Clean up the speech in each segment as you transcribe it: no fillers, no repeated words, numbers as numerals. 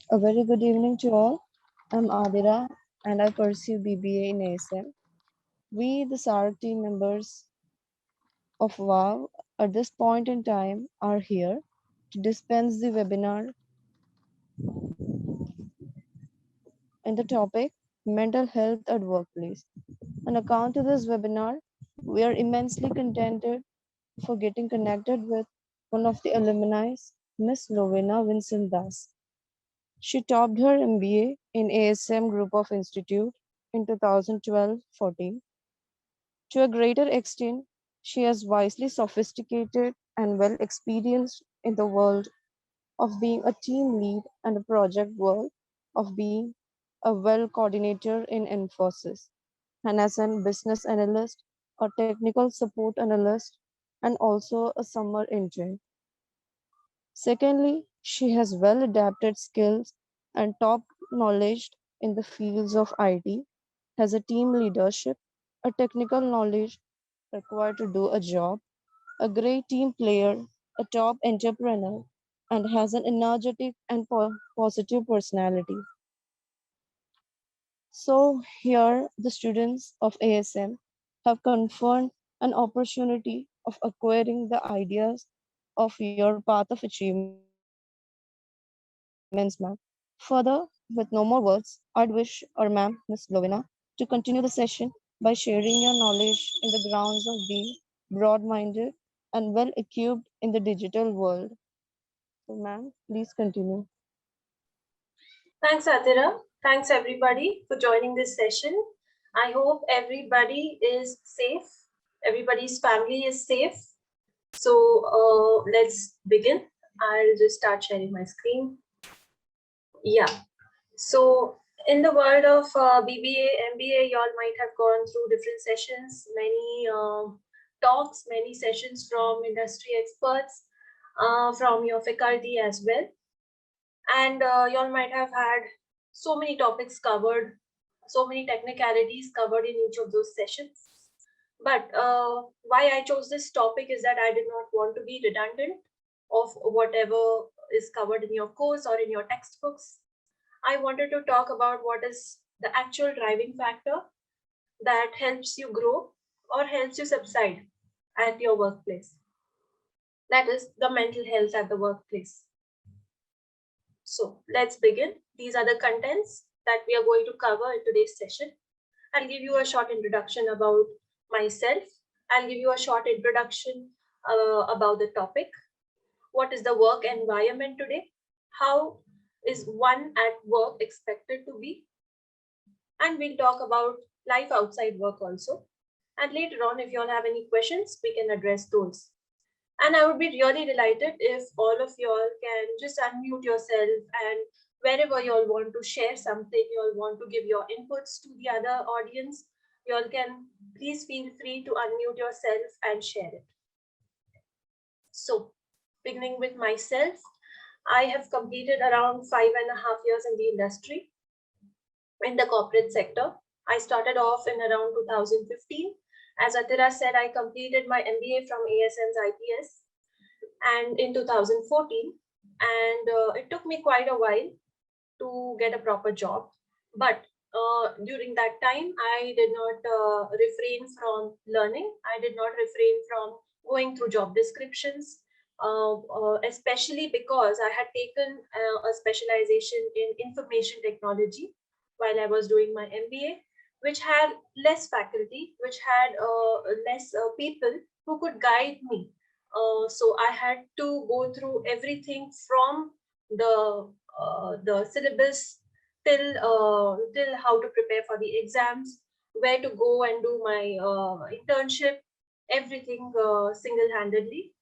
A very good evening to all. I'm Adira and I pursue BBA in ASM. We, the SARC team members of WOW, at this point in time are here to dispense the webinar in the topic Mental Health at Workplace. On account of this webinar, we are immensely contented for getting connected with one of the alumni, Miss Lovena Vincent Das. She topped her MBA in ASM Group of Institute in 2012-14. To a greater extent, she is wisely sophisticated and well experienced in the world of being a team lead and the project world of being a well coordinator in Infosys and as a business analyst, a technical support analyst, and also a summer intern. Secondly, she has well adapted skills and top knowledge in the fields of IT, has a team leadership, a technical knowledge required to do a job, a great team player, a top entrepreneur, and has an energetic and positive personality. So, here the students of ASM have conferred an opportunity of acquiring the ideas of your path of achievements, ma'am. Further, with no more words, I'd wish our ma'am, Miss Lovina, to continue the session by sharing your knowledge in the grounds of being broad-minded and well-equipped in the digital world. So, ma'am, please continue. Thanks, Atira. Thanks, everybody, for joining this session. I hope everybody is safe. Everybody's family is safe. So let's begin. I'll just start sharing my screen. Yeah. So in the world of BBA, MBA, y'all might have gone through different sessions, many talks, many sessions from industry experts, from your faculty as well. And y'all might have had so many topics covered, so many technicalities covered in each of those sessions. But why I chose this topic is that I did not want to be redundant of whatever is covered in your course or in your textbooks. I wanted to talk about what is the actual driving factor that helps you grow or helps you subside at your workplace. That is the mental health at the workplace. So let's begin. These are the contents that we are going to cover in today's session. I'll give you a short introduction about myself. I'll give you a short introduction about the topic. What is the work environment today? How is one at work expected to be? And we'll talk about life outside work also. And later on, if you all have any questions, we can address those. And I would be really delighted if all of you all can just unmute yourself, and wherever you all want to share something, you all want to give your inputs to the other audience, you all can please feel free to unmute yourself and share it. So beginning with myself, I have completed around 5.5 years in the industry, in the corporate sector. I started off in around 2015. As Atira said, I completed my MBA from ASM's IPS and in 2014, and it took me quite a while to get a proper job. But during that time, I did not refrain from learning. I did not refrain from going through job descriptions, especially because I had taken a specialization in information technology while I was doing my MBA, which had less faculty, which had less people who could guide me. So I had to go through everything from the syllabus till how to prepare for the exams, where to go and do my internship, everything single-handedly.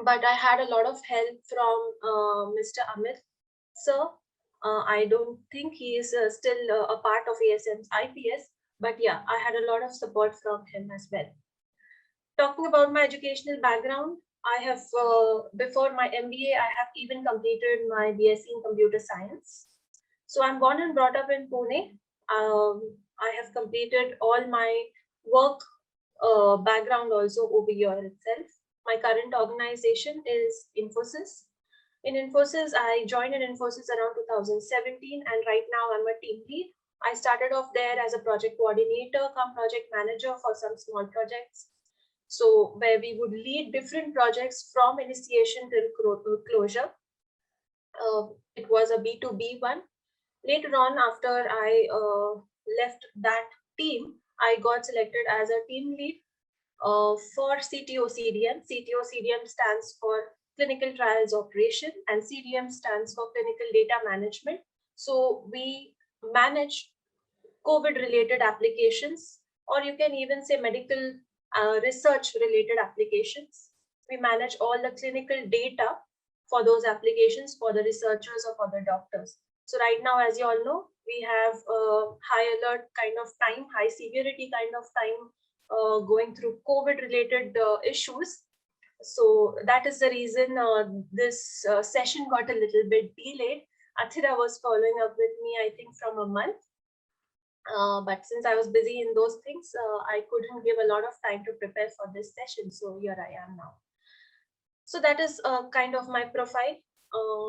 But I had a lot of help from Mr. Amit, sir. I don't think he is still a part of ASM's IPS, but yeah, I had a lot of support from him as well. Talking about my educational background, I have, before my MBA, I have even completed my BSc in computer science. So I'm born and brought up in Pune. I have completed all my work background also over here itself. My current organization is Infosys. In Infosys, I joined in Infosys around 2017, and right now I'm a team lead. I started off there as a project coordinator, come project manager for some small projects. So where we would lead different projects from initiation till closure. It was a B2B one. Later on, after I left that team, I got selected as a team lead for CTO CDM. CTO CDM stands for Clinical Trials Operation, and CDM stands for Clinical Data Management. So we manage COVID related applications, or you can even say medical research related applications. We manage all the clinical data for those applications for the researchers or for the doctors. So right now, as you all know, we have a high alert kind of time, high severity kind of time going through COVID related issues. So that is the reason this session got a little bit delayed. Athira was following up with me, I think, from a month. But since I was busy in those things, I couldn't give a lot of time to prepare for this session. So here I am now. So that is kind of my profile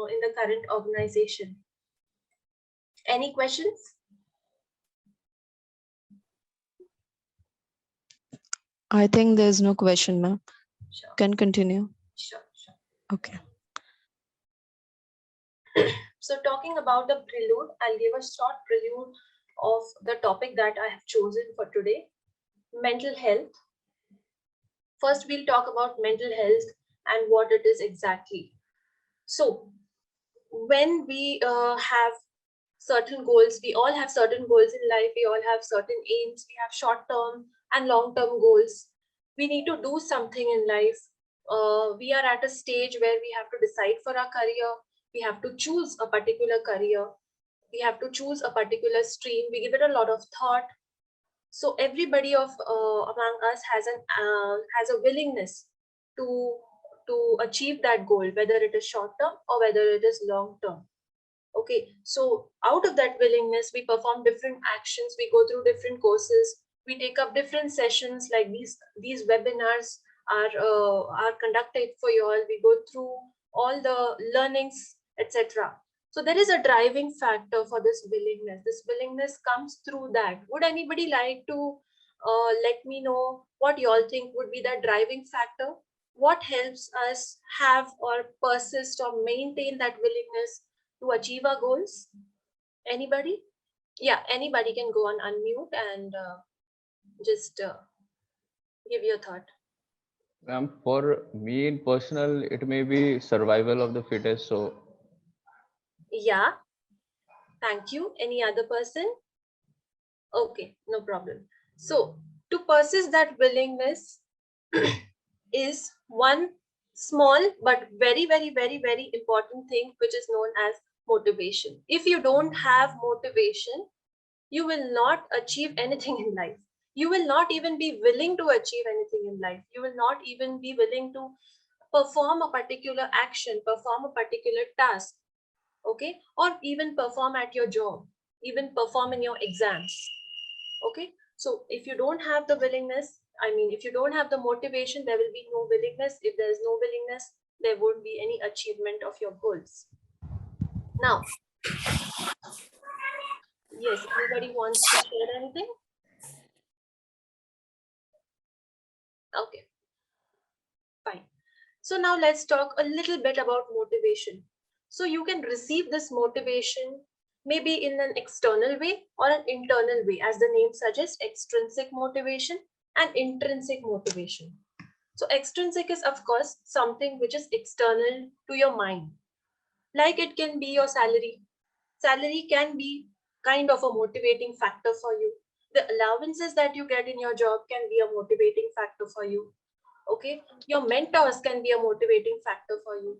in the current organization. Any questions? I think there's no question, ma'am. Sure. Can continue. Sure. Okay. So talking about the prelude, I'll give a short prelude of the topic that I have chosen for today, mental health. First, we'll talk about mental health and what it is exactly. So when we have certain goals, we all have certain goals in life, we all have certain aims, we have short-term and long-term goals. We need to do something in life. We are at a stage where we have to decide for our career, we have to choose a particular career, we have to choose a particular stream, we give it a lot of thought. So everybody of among us has a willingness to achieve that goal, whether it is short term or whether it is long term. Okay, so out of that willingness, we perform different actions, we go through different courses, we take up different sessions, like these webinars are conducted for you all. We go through all the learnings, etc. So there is a driving factor for this willingness. This willingness comes through that. Would anybody like to let me know what you all think would be the driving factor? What helps us have or persist or maintain that willingness to achieve our goals? Anybody? Yeah, anybody can go on unmute and just give your thought. For me in personal, it may be survival of the fittest. So Yeah, thank you. Any other person? Okay, no problem. So to persist that willingness is one small but very, very, very, very important thing, which is known as motivation. If you don't have motivation, you will not achieve anything in life. You will not even be willing to achieve anything in life. You will not even be willing to perform a particular action, perform a particular task, okay? Or even perform at your job, even perform in your exams, okay? So if you don't have the willingness, if you don't have the motivation, there will be no willingness. If there is no willingness, there won't be any achievement of your goals. Now, yes, anybody wants to share anything? Okay, fine. So now let's talk a little bit about motivation. So you can receive this motivation maybe in an external way or an internal way, as the name suggests, extrinsic motivation and intrinsic motivation. So extrinsic is, of course, something which is external to your mind. Like it can be your salary. Salary can be kind of a motivating factor for you. The allowances that you get in your job can be a motivating factor for you. Okay, your mentors can be a motivating factor for you.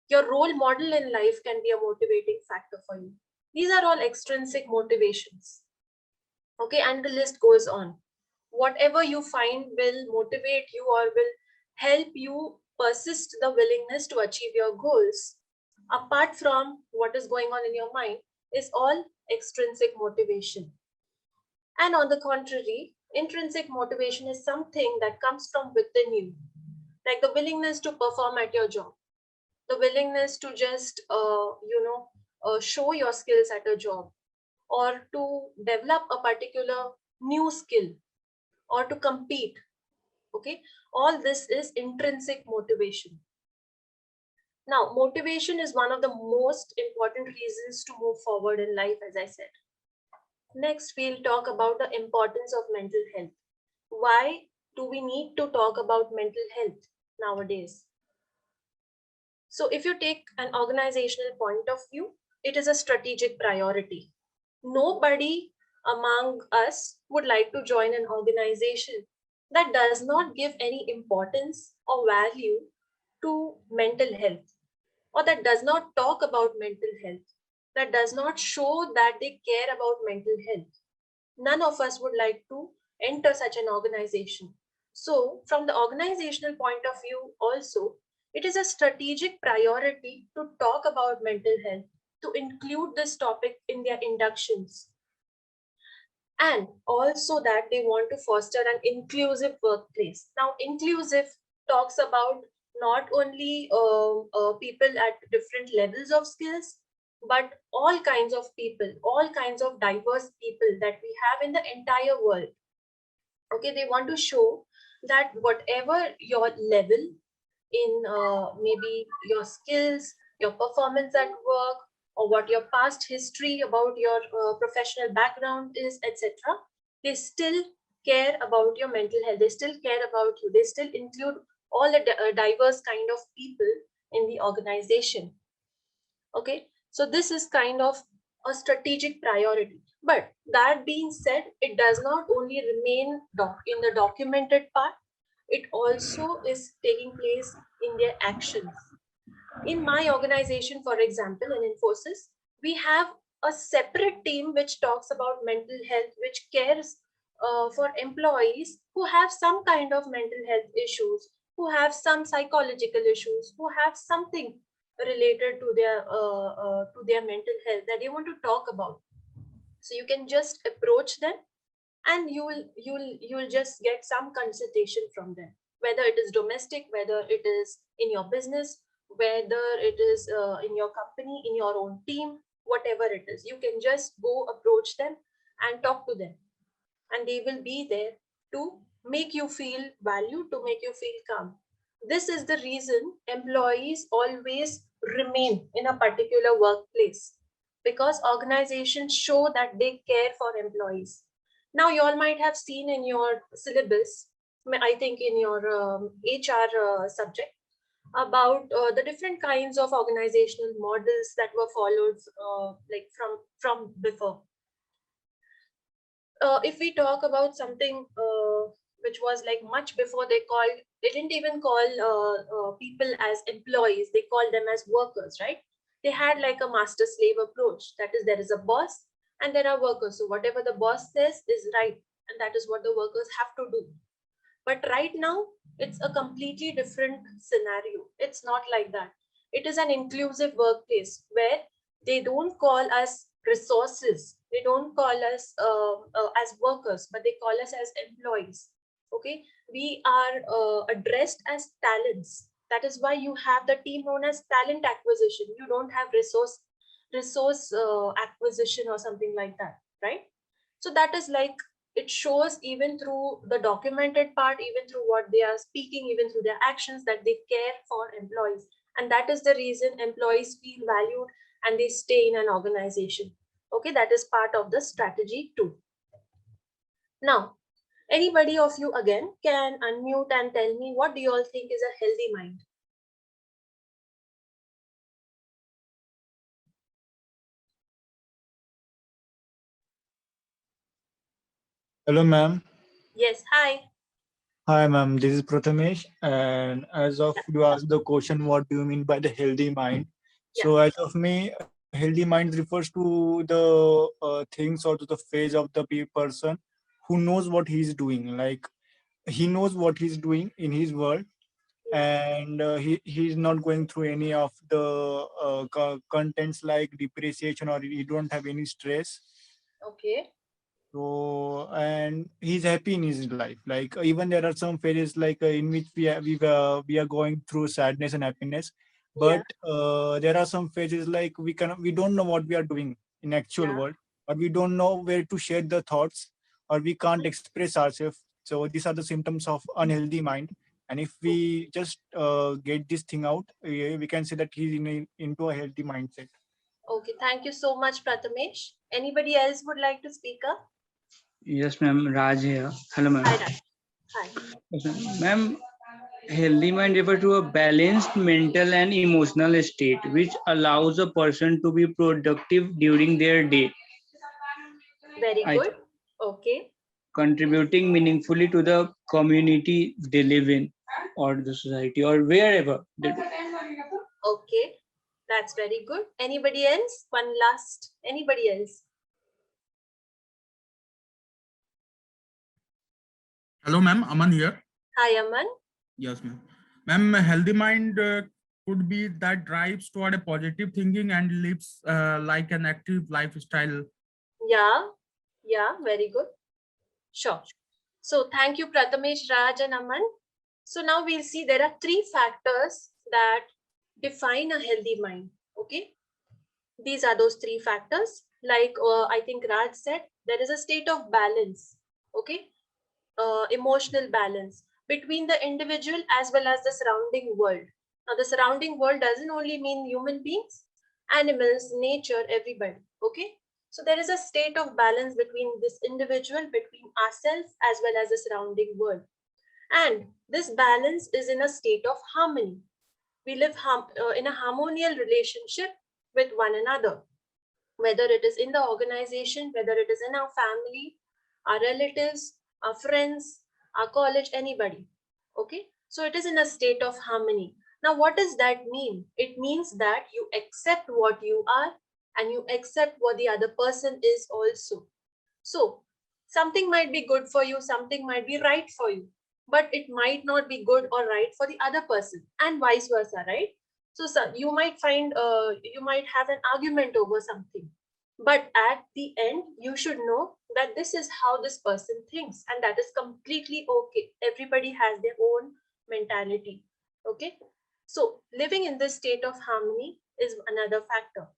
Your role model in life can be a motivating factor for you. These are all extrinsic motivations. Okay, and the list goes on. Whatever you find will motivate you or will help you persist the willingness to achieve your goals, apart from what is going on in your mind, is all extrinsic motivation. And on the contrary, intrinsic motivation is something that comes from within you, like the willingness to perform at your job, the willingness to just show your skills at a job, or to develop a particular new skill, or to compete. Okay, all this is intrinsic motivation. Now, motivation is one of the most important reasons to move forward in life, as I said. Next, we'll talk about the importance of mental health. Why do we need to talk about mental health nowadays? So, if you take an organizational point of view, it is a strategic priority. Nobody among us would like to join an organization that does not give any importance or value to mental health, or that does not talk about mental health, that does not show that they care about mental health. None of us would like to enter such an organization. So, from the organizational point of view, also, it is a strategic priority to talk about mental health, to include this topic in their inductions, and also that they want to foster an inclusive workplace. Now, inclusive talks about not only people at different levels of skills, but all kinds of people, all kinds of diverse people that we have in the entire world. Okay, they want to show that whatever your level in maybe your skills, your performance at work, or what your past history about your professional background is, etc., they still care about your mental health. They still care about you. They still include all the diverse kind of people in the organization. Okay, so this is kind of a strategic priority. But that being said, it does not only remain in the documented part, it also is taking place in their actions. In my organization, for example, in Infosys, we have a separate team which talks about mental health, which cares for employees who have some kind of mental health issues, who have some psychological issues, who have something related to their mental health that they want to talk about. So you can just approach them, and you will just get some consultation from them, whether it is domestic, whether it is in your business, whether it is in your company, in your own team, whatever it is, you can just go approach them and talk to them, and they will be there to make you feel valued, to make you feel calm. This is the reason employees always remain in a particular workplace, because organizations show that they care for employees. Now, you all might have seen in your syllabus, I think in your HR subject, about the different kinds of organizational models that were followed, like from before. If we talk about something which was like much before, they didn't even call people as employees, they called them as workers, right? They had like a master slave approach. That is, there is a boss and there are workers. So whatever the boss says is right, and that is what the workers have to do. But right now, it's a completely different scenario. It's not like that. It is an inclusive workplace where they don't call us resources. They don't call us as workers, but they call us as employees. Okay, we are addressed as talents. That is why you have the team known as talent acquisition. You don't have resource acquisition or something like that, right? So that is like, it shows even through the documented part, even through what they are speaking, even through their actions, that they care for employees. And that is the reason employees feel valued and they stay in an organization. Okay, that is part of the strategy too. Now, anybody of you again can unmute and tell me, what do you all think is a healthy mind? Hello, ma'am. Yes, hi. Hi, ma'am. This is Prathamesh. And as of you asked the question, what do you mean by the healthy mind? So, as of me, healthy mind refers to the things or to the phase of the person who knows what he's doing. Like he knows what he's doing in his world, and he's not going through any of the contents like depreciation, or he don't have any stress. Okay. So and he's happy in his life. Like even there are some phases like in which we are going through sadness and happiness, but there are some phases like we don't know what we are doing in actual Yeah. world, or we don't know where to share the thoughts, or we can't express ourselves. So these are the symptoms of unhealthy mind. And if we just get this thing out, we can say that he's into a healthy mindset. Okay, thank you so much, Prathamesh. Anybody else would like to speak up? Yes, ma'am. Raj here. Hello, ma'am. Hi, Raj. Hi. Yes, ma'am. Healthy mind refers to a balanced mental and emotional state, which allows a person to be productive during their day, Very I good. Okay. contributing meaningfully to the community they live in, or the society, or wherever they do. Okay. That's very good. Anybody else? One last. Anybody else? Hello, ma'am. Aman here. Hi, Aman. Yes, ma'am. Ma'am, a healthy mind could be that drives toward a positive thinking and lives like an active lifestyle. Yeah. Yeah. Very good. Sure. So thank you, Prathamesh, Raj, and Aman. So now we'll see there are three factors that define a healthy mind. Okay. These are those three factors. Like I think Raj said, there is a state of balance. Okay. Emotional balance between the individual as well as the surrounding world. Now, the surrounding world doesn't only mean human beings, animals, nature, everybody. Okay. So there is a state of balance between this individual, between ourselves, as well as the surrounding world. And this balance is in a state of harmony. We live in a harmonious relationship with one another, whether it is in the organization, whether it is in our family, our relatives, our friends, our college, anybody. Okay. So it is in a state of harmony. Now, what does that mean? It means that you accept what you are and you accept what the other person is also. So something might be good for you, something might be right for you, but it might not be good or right for the other person, and vice versa, right? So, you might find, you might have an argument over something, but at the end, you should know that this is how this person thinks, and that is completely okay. Everybody has their own mentality. Okay. So, living in this state of harmony is another factor.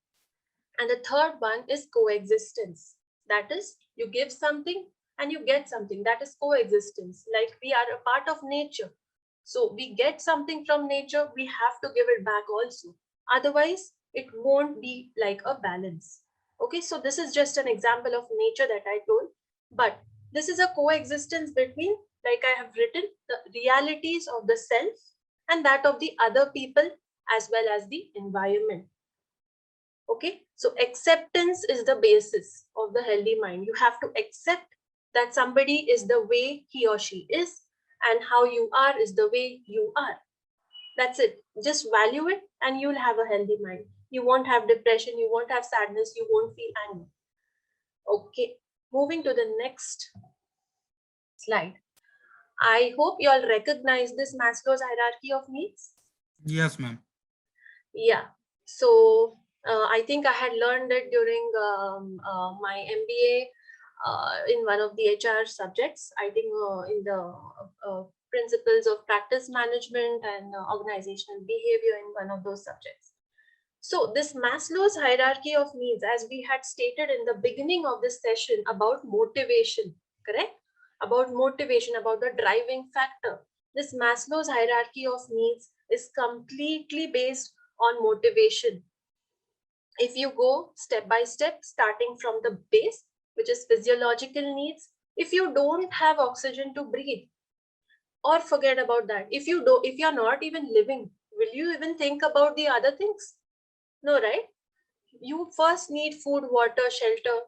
And the third one is coexistence. That is, you give something and you get something. That is coexistence. Like we are a part of nature. So we get something from nature, we have to give it back also. Otherwise, it won't be like a balance. Okay, so this is just an example of nature that I told. But this is a coexistence between, like I have written, the realities of the self and that of the other people as well as the environment. Okay, so acceptance is the basis of the healthy mind. You have to accept that somebody is the way he or she is, and how you are is the way you are. That's it. Just value it and you'll have a healthy mind. You won't have depression, you won't have sadness, you won't feel anger. Okay, moving to the next slide. I hope you all recognize this Maslow's hierarchy of needs. Yes, ma'am. Yeah. So I think I had learned it during my MBA in one of the HR subjects. I think in the principles of practice management and organizational behavior in one of those subjects. So this Maslow's hierarchy of needs, as we had stated in the beginning of this session about motivation, correct? About motivation, about the driving factor. This Maslow's hierarchy of needs is completely based on motivation. If you go step by step, starting from the base, which is physiological needs, if you don't have oxygen to breathe, or forget about that, if you're not even living, will you even think about the other things? No, right? You first need food, water, shelter.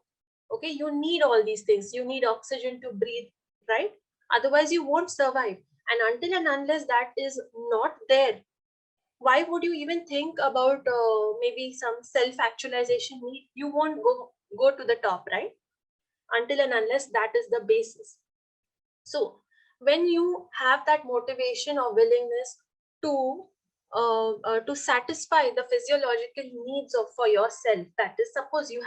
Okay, you need all these things. You need oxygen to breathe, right? Otherwise you won't survive. And until and unless that is not there, why would you even think about maybe some self-actualization need? You won't go to the top, right? Until and unless that is the basis. So when you have that motivation or willingness to satisfy the physiological needs of for yourself, that is, suppose you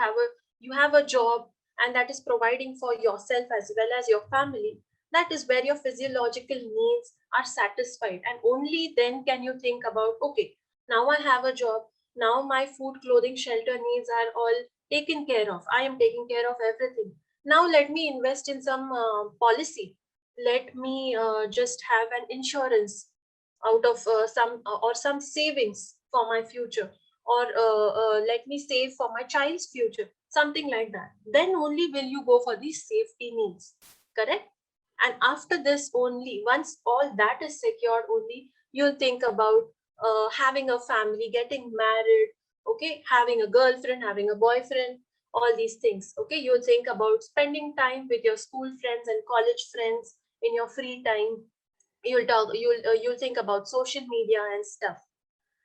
have a job and that is providing for yourself as well as your family, that is where your physiological needs are satisfied, and only then can you think about, okay, Now I have a job. Now my food, clothing, shelter needs are all taken care of. I am taking care of everything. Now let me invest in some policy. Let me just have an insurance out of some or some savings for my future, or let me save for my child's future, something like that. Then only will you go for these safety needs, correct? And after this only, once all that is secured, only you'll think about having a family, getting married, okay, having a girlfriend, having a boyfriend, all these things. Okay, you'll think about spending time with your school friends and college friends in your free time. You'll think about social media and stuff.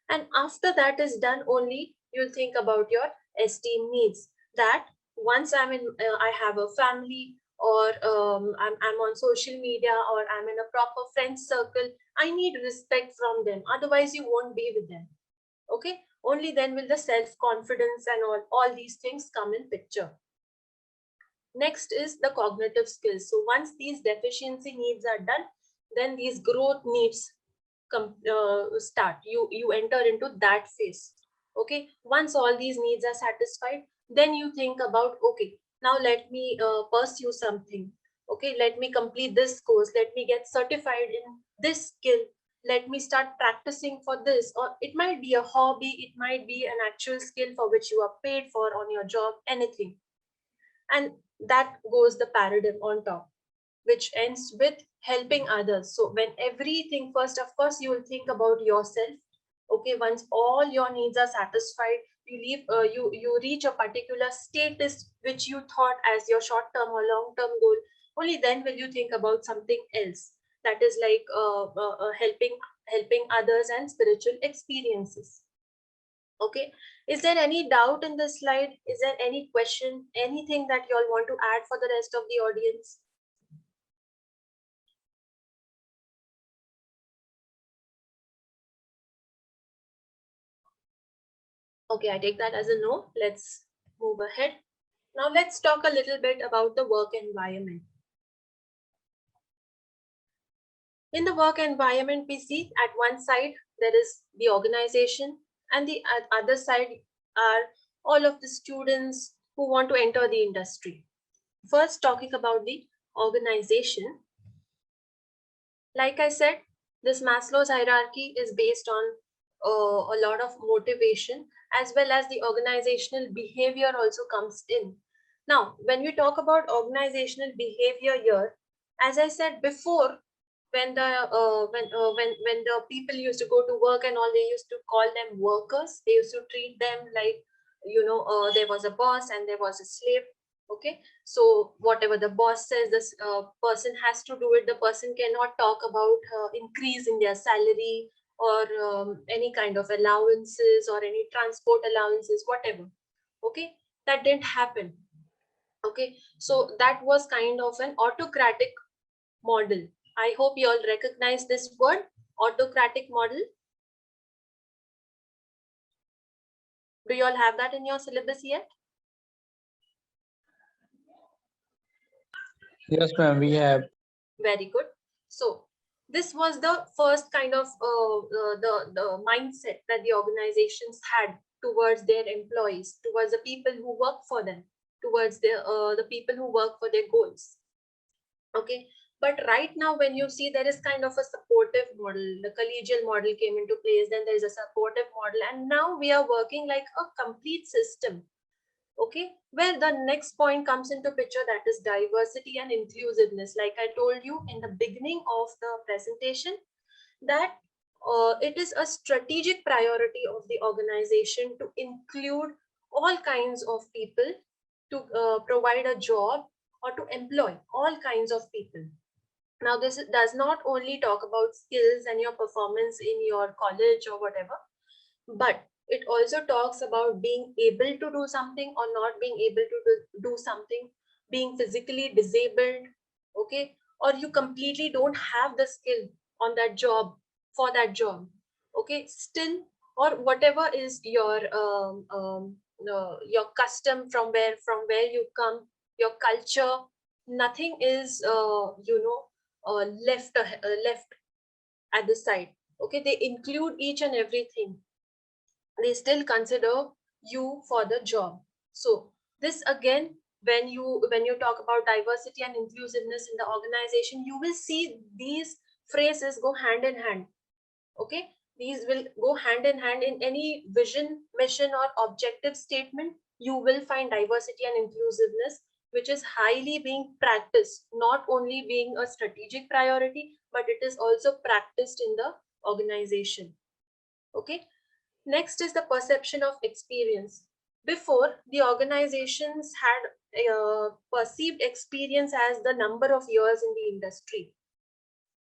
And after that is done, only you'll think about your esteem needs. That once I have a family, or I'm on social media, or I'm in a proper friend circle, I need respect from them. Otherwise, you won't be with them. Okay, only then will the self-confidence and all these things come in picture. Next is the cognitive skills. So once these deficiency needs are done, then these growth needs start. You enter into that phase. Okay, once all these needs are satisfied, then you think about, okay, now let me pursue something. Okay, let me complete this course, let me get certified in this skill, let me start practicing for this. Or it might be a hobby, it might be an actual skill for which you are paid for on your job, anything. And that goes the paradigm on top, which ends with helping others. So when everything, first of course you will think about yourself. Okay, once all your needs are satisfied, you leave you reach a particular status which you thought as your short term or long term goal. Only then will you think about something else, that is like helping others and spiritual experiences. Okay, is there any doubt in this slide? Is there any question, anything that you all want to add for the rest of the audience? Okay, I take that as a no. Let's move ahead. Now let's talk a little bit about the work environment. In the work environment, we see at one side there is the organization, and the other side are all of the students who want to enter the industry. First, talking about the organization. Like I said, this Maslow's hierarchy is based on a lot of motivation, as well as the organizational behavior also comes in. Now, when we talk about organizational behavior here, as I said before, when the people used to go to work and all, they used to call them workers. They used to treat them like, there was a boss and there was a slave. Okay, so whatever the boss says, this person has to do it. The person cannot talk about increase in their salary, or any kind of allowances, or any transport allowances, whatever. Okay, that didn't happen. Okay, so that was kind of an autocratic model. I hope you all recognize this word, autocratic model. Do you all have that in your syllabus yet? Yes, ma'am, we have. Very good. So this was the first kind of the mindset that the organizations had towards their employees, towards the people who work for them, towards the people who work for their goals. Okay, but right now when you see, there is kind of a supportive model. The collegial model came into place, then there is a supportive model, and now we are working like a complete system. Okay, where the next point comes into picture, that is diversity and inclusiveness. Like I told you in the beginning of the presentation, that it is a strategic priority of the organization to include all kinds of people, to provide a job, or to employ all kinds of people. Now this does not only talk about skills and your performance in your college or whatever, but it also talks about being able to do something or not being able to do something, being physically disabled, okay, or you completely don't have the skill on that job, for that job, okay, still, or whatever is your custom, from where you come, your culture, nothing is left at the side. Okay, they include each and everything. they still consider you for the job. So this again, when you talk about diversity and inclusiveness in the organization, you will see these phrases go hand in hand. Okay, these will go hand in hand in any vision, mission, or objective statement. You will find diversity and inclusiveness, which is highly being practiced, not only being a strategic priority, but it is also practiced in the organization. Okay, next is the perception of experience. Before, the organizations had perceived experience as the number of years in the industry.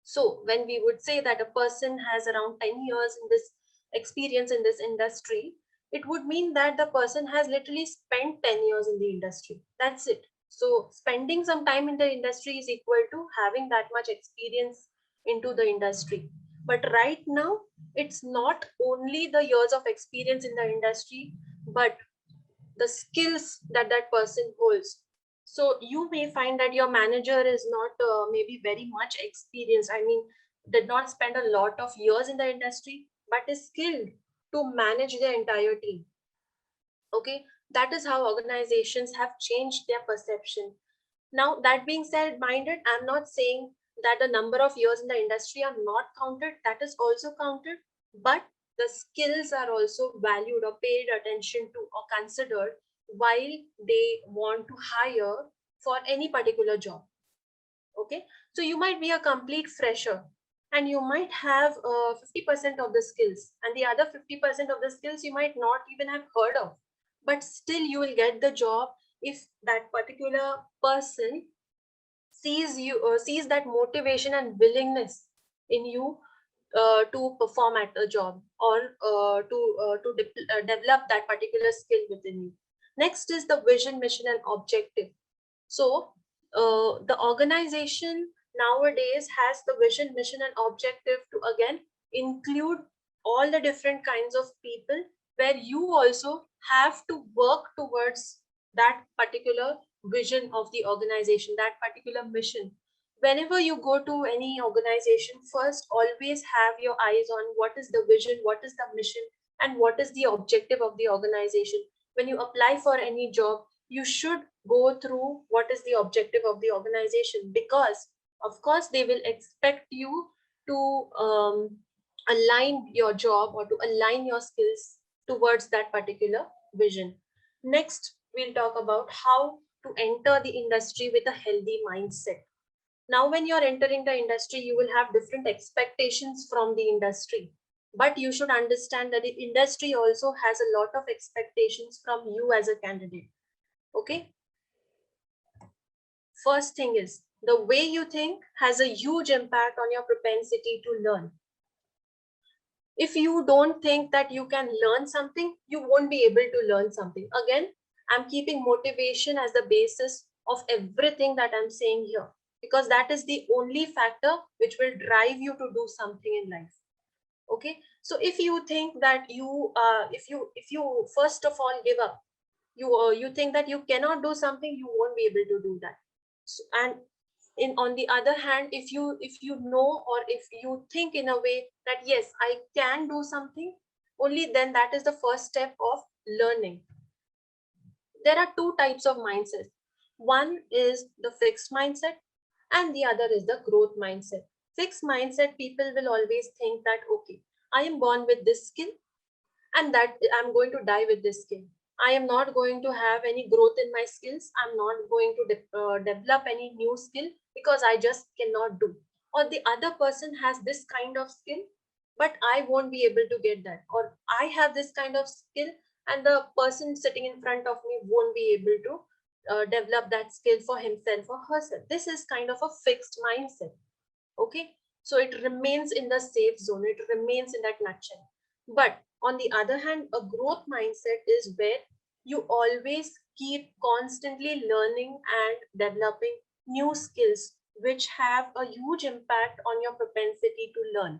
So when we would say that a person has around 10 years in this experience in this industry, it would mean that the person has literally spent 10 years in the industry. That's it. So spending some time in the industry is equal to having that much experience into the industry. But right now, it's not only the years of experience in the industry, but the skills that that person holds. So you may find that your manager is not maybe very much experienced. I mean, did not spend a lot of years in the industry, but is skilled to manage the entire team. Okay, that is how organizations have changed their perception. Now, that being said, minded, I'm not saying that the number of years in the industry are not counted. That is also counted, but the skills are also valued or paid attention to or considered while they want to hire for any particular job. Okay, so you might be a complete fresher and you might have 50% of the skills, and the other 50% of the skills you might not even have heard of, but still you will get the job if that particular person sees that motivation and willingness in you to perform at a job or to develop that particular skill within you. Next is the vision, mission, and objective. So the organization nowadays has the vision, mission, and objective to again include all the different kinds of people, where you also have to work towards that particular vision of the organization, that particular mission. Whenever you go to any organization, first always have your eyes on what is the vision, what is the mission, and what is the objective of the organization. When you apply for any job, you should go through what is the objective of the organization, because of course they will expect you to align your job or to align your skills towards that particular vision. Next, we'll talk about how to enter the industry with a healthy mindset. Now, when you're entering the industry, you will have different expectations from the industry, but you should understand that the industry also has a lot of expectations from you as a candidate. Okay, first thing is, the way you think has a huge impact on your propensity to learn. If you don't think that you can learn something, you won't be able to learn something. Again, I'm keeping motivation as the basis of everything that I'm saying here, because that is the only factor which will drive you to do something in life. Okay, so if you think that if you first of all give up, you think that you cannot do something, you won't be able to do that. So, and on the other hand, if you know, or if you think in a way that yes, I can do something, only then that is the first step of learning. There are two types of mindsets. One is the fixed mindset and the other is the growth mindset. Fixed mindset people will always think that, okay, I am born with this skill and that I'm going to die with this skill. I am not going to have any growth in my skills. I'm not going to develop any new skill because I just cannot do. Or the other person has this kind of skill, but I won't be able to get that. Or I have this kind of skill and the person sitting in front of me won't be able to develop that skill for himself or herself. This is kind of a fixed mindset. Okay, so it remains in the safe zone. It remains in that nutshell. But on the other hand, a growth mindset is where you always keep constantly learning and developing new skills which have a huge impact on your propensity to learn.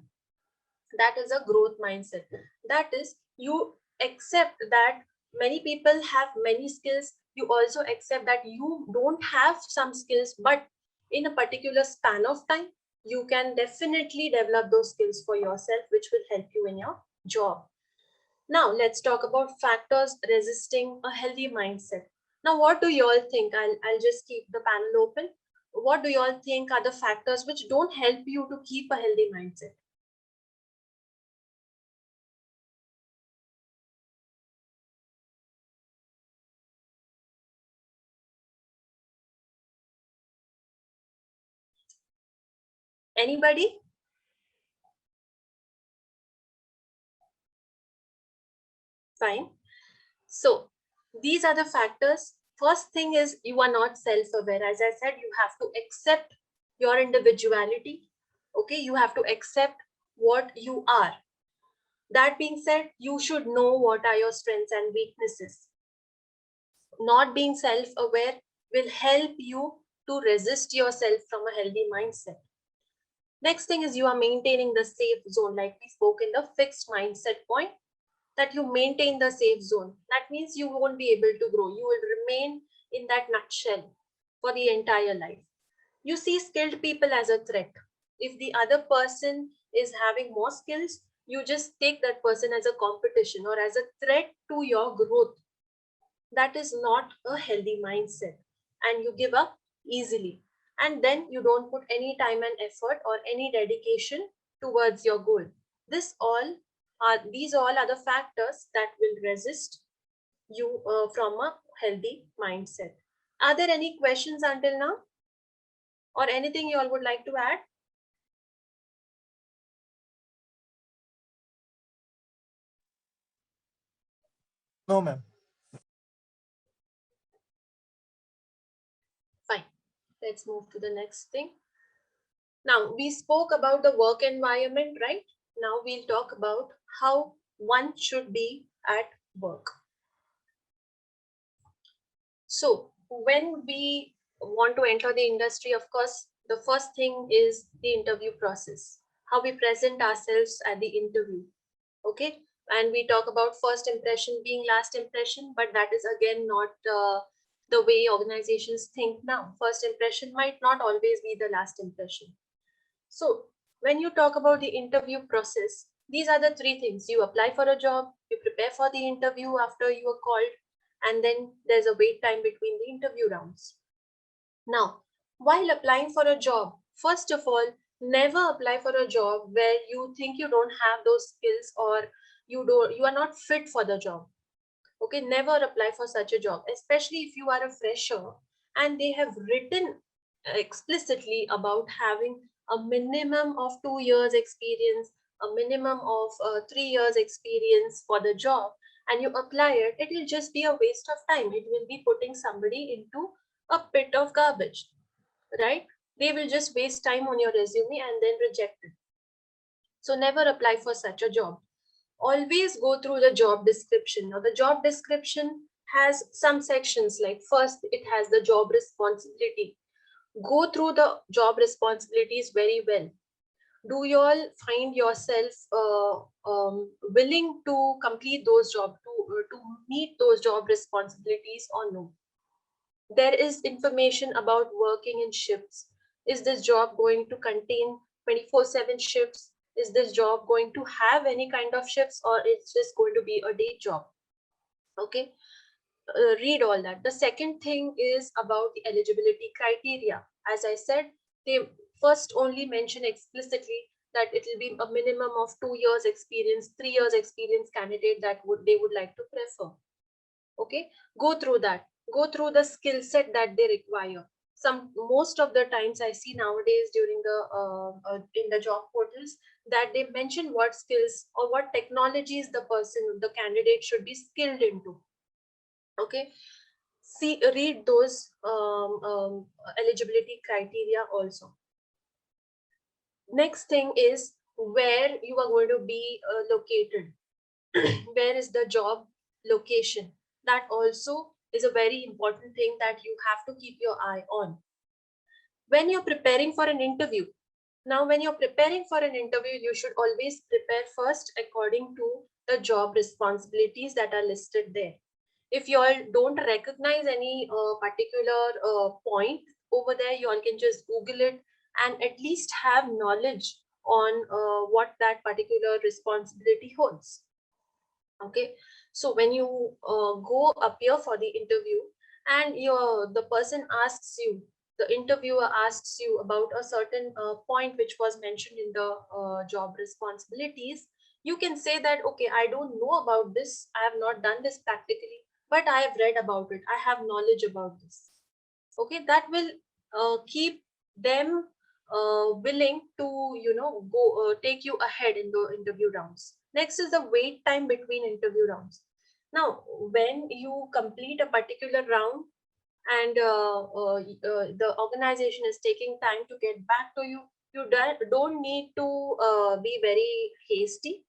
That is a growth mindset. That is, you accept that many people have many skills. You also accept that you don't have some skills, but in a particular span of time, you can definitely develop those skills for yourself, which will help you in your job. Now let's talk about factors resisting a healthy mindset. Now, what do you all think? I'll just keep the panel open. What do you all think are the factors which don't help you to keep a healthy mindset? Anybody? Fine. So these are the factors. First thing is you are not self-aware. As I said, you have to accept your individuality. Okay, you have to accept what you are. That being said, you should know what are your strengths and weaknesses. Not being self-aware will help you to resist yourself from a healthy mindset. Next thing is you are maintaining the safe zone, like we spoke in the fixed mindset point, that you maintain the safe zone. That means you won't be able to grow. You will remain in that nutshell for the entire life. You see skilled people as a threat. If the other person is having more skills, you just take that person as a competition or as a threat to your growth. That is not a healthy mindset, and you give up easily, and then you don't put any time and effort or any dedication towards your goal. These all are the factors that will resist you from a healthy mindset. Are there any questions until now, or anything you all would like to add? No, ma'am. Fine, let's move to the next thing. Now, we spoke about the work environment, right? Now we'll talk about how one should be at work. So when we want to enter the industry, of course, the first thing is the interview process, how we present ourselves at the interview. Okay. And we talk about first impression being last impression, but that is again not the way organizations think now. First impression might not always be the last impression. So when you talk about the interview process, these are the three things. You apply for a job, you prepare for the interview after you are called, and then there's a wait time between the interview rounds. Now, while applying for a job, first of all, never apply for a job where you think you don't have those skills or you are not fit for the job. Okay, never apply for such a job, especially if you are a fresher and they have written explicitly about having a minimum of 2 years experience, a minimum of 3 years experience for the job, and you apply it, it will just be a waste of time. It will be putting somebody into a pit of garbage, right? They will just waste time on your resume and then reject it. So never apply for such a job. Always go through the job description. Now the job description has some sections, like first it has the job responsibility. Go through the job responsibilities very well. Do you all find yourself willing to complete those to meet those job responsibilities or no? There is information about working in shifts. Is this job going to contain 24/7 shifts? Is this job going to have any kind of shifts, or it's just going to be a day job? Okay, read all that. The second thing is about the eligibility criteria. As I said, they first only mention explicitly that it will be a minimum of 2 years experience, 3 years experience candidate that they would like to prefer. Okay, go through that. Go through the skill set that they require. Most of the times I see nowadays during the in the job portals that they mention what skills or what technologies the candidate should be skilled into. Okay, read those eligibility criteria also. Next thing is where you are going to be located. Where is the job location? That also is a very important thing that you have to keep your eye on. When you're preparing for an interview, now when you're preparing for an interview, you should always prepare first according to the job responsibilities that are listed there. If you all don't recognize any particular point over there, you all can just Google it and at least have knowledge on what that particular responsibility holds. Okay, so when you go appear for the interview and the person asks you, the interviewer asks you about a certain point which was mentioned in the job responsibilities, you can say that, okay, I don't know about this, I have not done this practically, but I have read about it, I have knowledge about this. Okay, that will keep them willing to, go take you ahead in the interview rounds. Next is the wait time between interview rounds. Now when you complete a particular round and the organization is taking time to get back to you, you don't need to be very hasty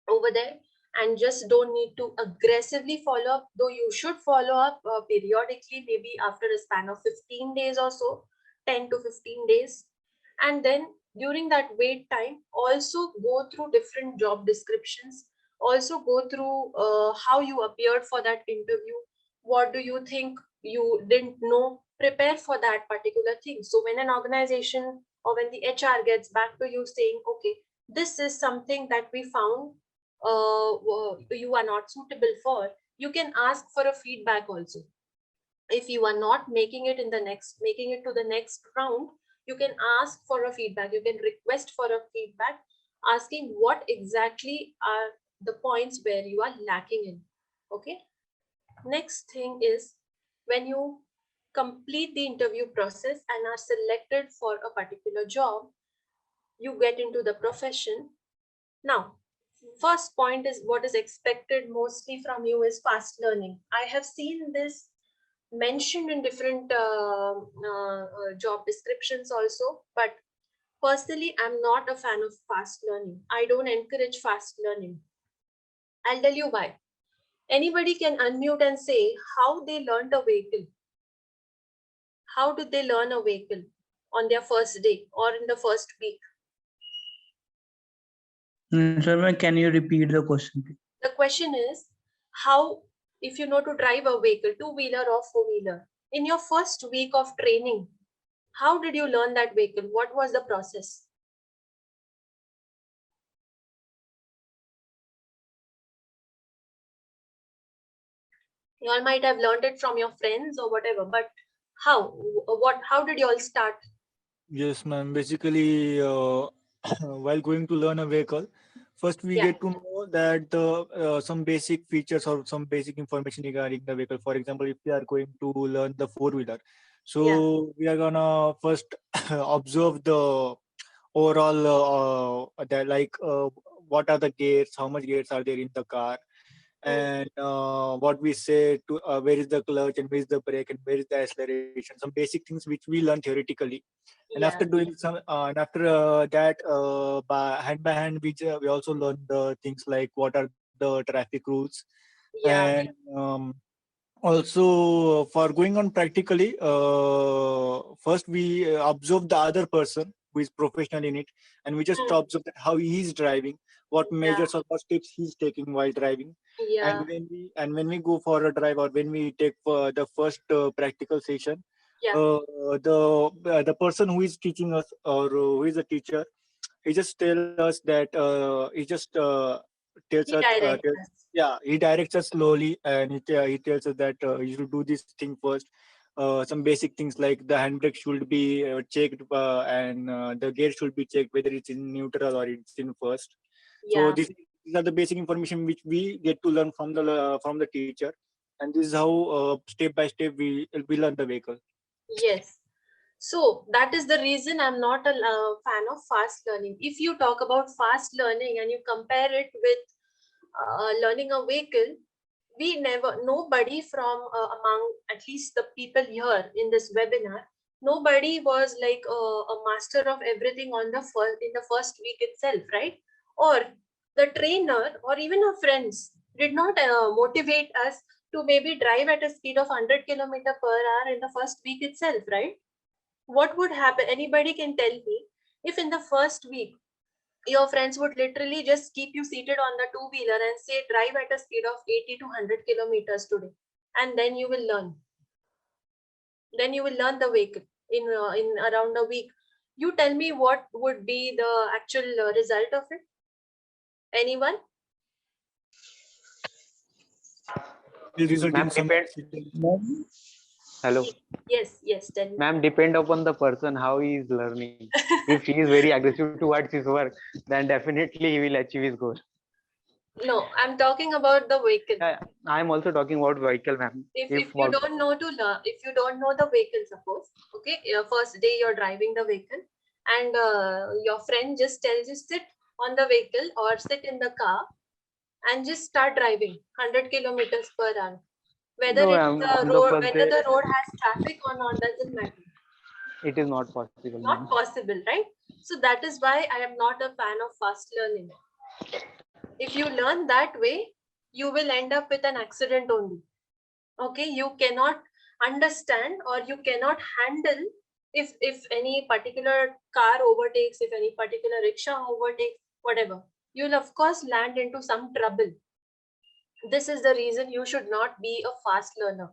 over there, and just don't need to aggressively follow up, though you should follow up periodically, maybe after a span of 15 days or so, 10 to 15 days. And then during that wait time, also go through different job descriptions, also go through how you appeared for that interview, what do you think you didn't know, prepare for that particular thing. So when an organization or when the HR gets back to you saying, okay, this is something that we found you are not suitable for, you can ask for a feedback also. If you are not making it to the next round, you can ask for a feedback, you can request for a feedback, asking what exactly are the points where you are lacking in. Okay, next thing is, when you complete the interview process and are selected for a particular job, you get into the profession. Now, first point is, what is expected mostly from you is fast learning. I have seen this mentioned in different job descriptions also, but personally, I'm not a fan of fast learning. I don't encourage fast learning. I'll tell you why. Anybody can unmute and say how they learned a vehicle. How did they learn a vehicle on their first day or in the first week? Sir, ma'am, can you repeat the question, please? The question is, how, if you know to drive a vehicle, two-wheeler or four-wheeler, in your first week of training, how did you learn that vehicle? What was the process? You all might have learned it from your friends or whatever, but how did you all start? Yes, ma'am. Basically, while going to learn a vehicle, first we Yeah. get to know that some basic features or some basic information regarding the vehicle. For example, if we are going to learn the four-wheeler, so we are gonna first observe the overall, what are the gates, how much gates are there in the car, and what we say to where is the clutch and where is the brake and where is the acceleration, some basic things which we learn theoretically. And after Yeah. doing some and after that, by hand we also learn the things like what are the traffic rules. Yeah. And also for going on practically, first we observe the other person who is professional in it, and we just Hmm. observe that how he is driving, what Yeah. measures or what steps he's taking while driving. Yeah. And when we go for a drive, or when we take the first practical session, Yeah. the person who is teaching us, or who is a teacher, he just tell us that he just tells He us directs us. yeah, he directs us slowly, and he tells us that you should do this thing first. Some basic things like the handbrake should be checked, and the gear should be checked whether it's in neutral or it's in first. So Yeah. these are the basic information which we get to learn from the teacher, and this is how step by step we learn the vehicle. Yes. So that is the reason I'm not a fan of fast learning. If you talk about fast learning and you compare it with learning a vehicle, nobody from among at least the people here in this webinar, nobody was like a master of everything in the first week itself, right? Or the trainer or even our friends did not motivate us to maybe drive at a speed of 100 kilometer per hour in the first week itself, right? What would happen? Anybody can tell me, if in the first week your friends would literally just keep you seated on the two-wheeler and say drive at a speed of 80 to 100 kilometers today, and then you will learn. Then you will learn the vehicle in around a week. You tell me what would be the actual result of it? Anyone? will result Ma'am, in some depend. accident. Hello. Yes, tell me. Ma'am, depend upon the person how he is learning. If he is very aggressive towards his work, then definitely he will achieve his goal. No, I'm talking about the vehicle. I am also talking about vehicle, ma'am. If you don't know to learn, if you don't know the vehicle, suppose, okay, your first day you're driving the vehicle, and your friend just tells you sit on the vehicle or sit in the car and just start driving 100 kilometers per hour. Whether No, it's ma'am, the on the road, first whether day, the road has traffic or not, doesn't matter. it is not possible, Not ma'am. possible, right? So that is why I am not a fan of fast learning. If you learn that way, you will end up with an accident only. Okay, you cannot understand or you cannot handle if any particular car overtakes, if any particular rickshaw overtakes, whatever, you'll of course land into some trouble. This is the reason you should not be a fast learner.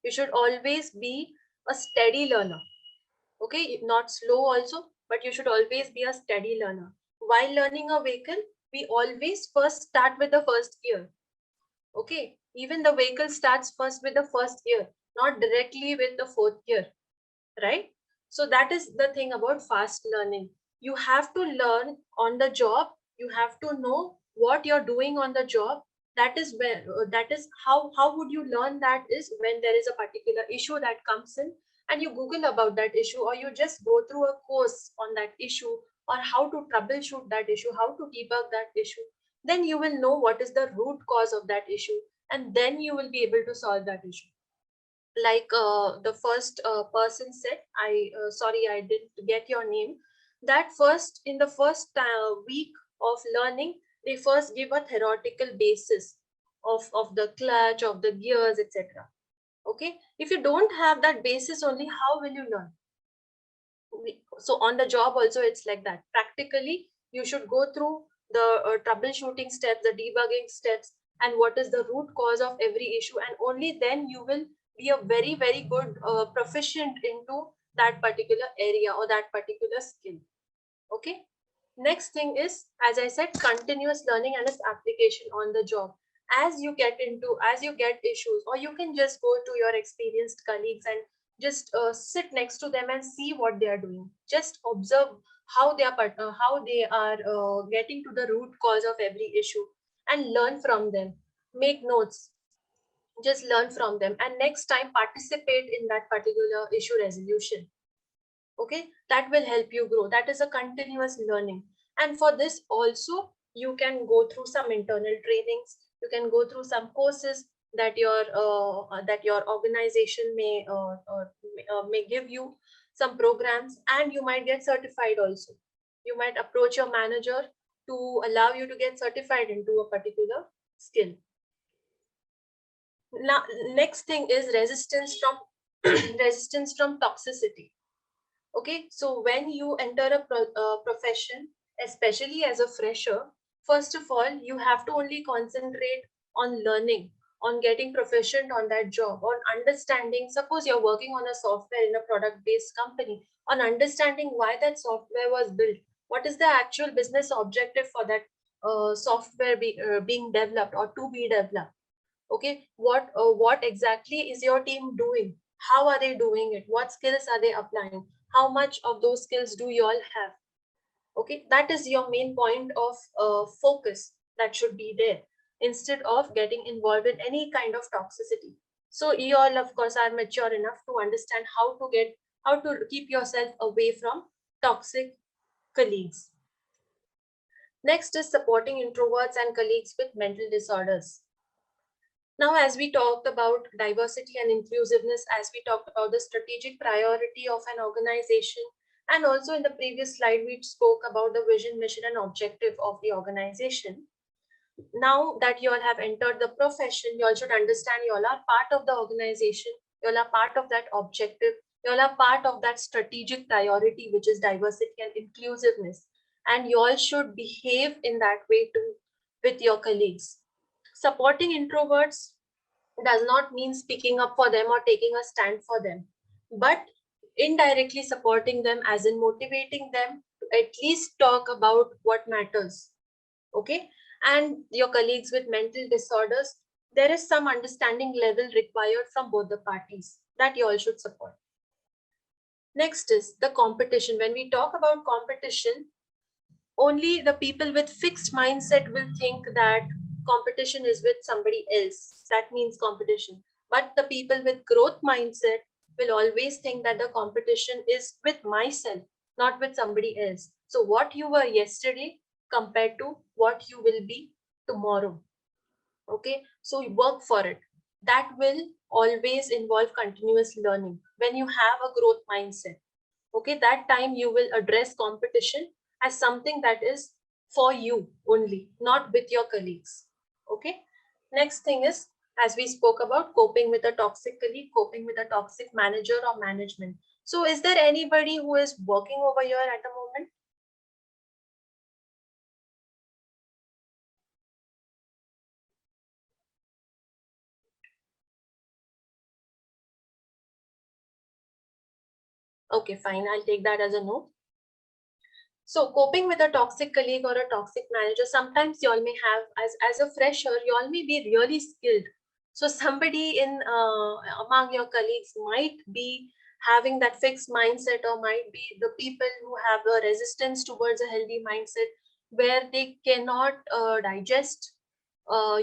You should always be a steady learner. Okay, not slow also, but you should always be a steady learner. While learning a vehicle, we always first start with the first gear. Okay, even the vehicle starts first with the first gear, not directly with the fourth gear, right? So that is the thing about fast learning. You have to learn on the job. You have to know what you're doing on the job. That is where that is how would you learn that is when there is a particular issue that comes in and you Google about that issue, or you just go through a course on that issue, or how to troubleshoot that issue, how to debug that issue. Then you will know what is the root cause of that issue, and then you will be able to solve that issue. Like the first person said, sorry, I didn't get your name. That first, in the first week of learning, they first give a theoretical basis of the clutch, of the gears, etc. Okay, if you don't have that basis only, how will you learn? So on the job also it's like that. Practically you should go through the troubleshooting steps, the debugging steps, and what is the root cause of every issue, and only then you will be a very good proficient into that particular area or that particular skill. Okay, next thing is, as I said, continuous learning and its application on the job. As you get issues, or you can just go to your experienced colleagues and just sit next to them and see what they are doing. Just observe how they are getting to the root cause of every issue, and learn from them. Make notes, just learn from them, and next time participate in that particular issue resolution. Okay, that will help you grow. That is a continuous learning. And for this also, you can go through some internal trainings, you can go through some courses that your organization may give you, some programs, and you might get certified also. You might approach your manager to allow you to get certified into a particular skill. Now, next thing is resistance from resistance from toxicity. Okay, so when you enter a profession, especially as a fresher, first of all, you have to only concentrate on learning, on getting proficient on that job, on understanding. Suppose you're working on a software in a product-based company, on understanding why that software was built. What is the actual business objective for that software being developed or to be developed? Okay, what exactly is your team doing? How are they doing it? What skills are they applying? How much of those skills do you all have? Okay, that is your main point of focus that should be there, instead of getting involved in any kind of toxicity. So you all of course are mature enough to understand how to keep yourself away from toxic colleagues. Next is supporting introverts and colleagues with mental disorders. Now, as we talked about diversity and inclusiveness, as we talked about the strategic priority of an organization, and also in the previous slide, we spoke about the vision, mission, and objective of the organization. Now that you all have entered the profession, you all should understand you all are part of the organization, you all are part of that objective, you all are part of that strategic priority, which is diversity and inclusiveness. And you all should behave in that way too with your colleagues. Supporting introverts does not mean speaking up for them or taking a stand for them, but indirectly supporting them, as in motivating them to at least talk about what matters. Okay, and your colleagues with mental disorders, there is some understanding level required from both the parties that you all should support. Next is the competition. When we talk about competition, only the people with fixed mindset will think that competition is with somebody else. That means competition. But the people with growth mindset will always think that the competition is with myself, not with somebody else. So what you were yesterday compared to what you will be tomorrow. Okay, so you work for it. That will always involve continuous learning. When you have a growth mindset, okay, that time you will address competition as something that is for you only, not with your colleagues. Okay, next thing is, as we spoke about, coping with a toxic colleague, coping with a toxic manager or management. So is there anybody who is working over here at the moment? Okay, fine, I'll take that as a no. So coping with a toxic colleague or a toxic manager, sometimes you all may have, as a fresher, you all may be really skilled. So somebody in among your colleagues might be having that fixed mindset, or might be the people who have a resistance towards a healthy mindset, where they cannot digest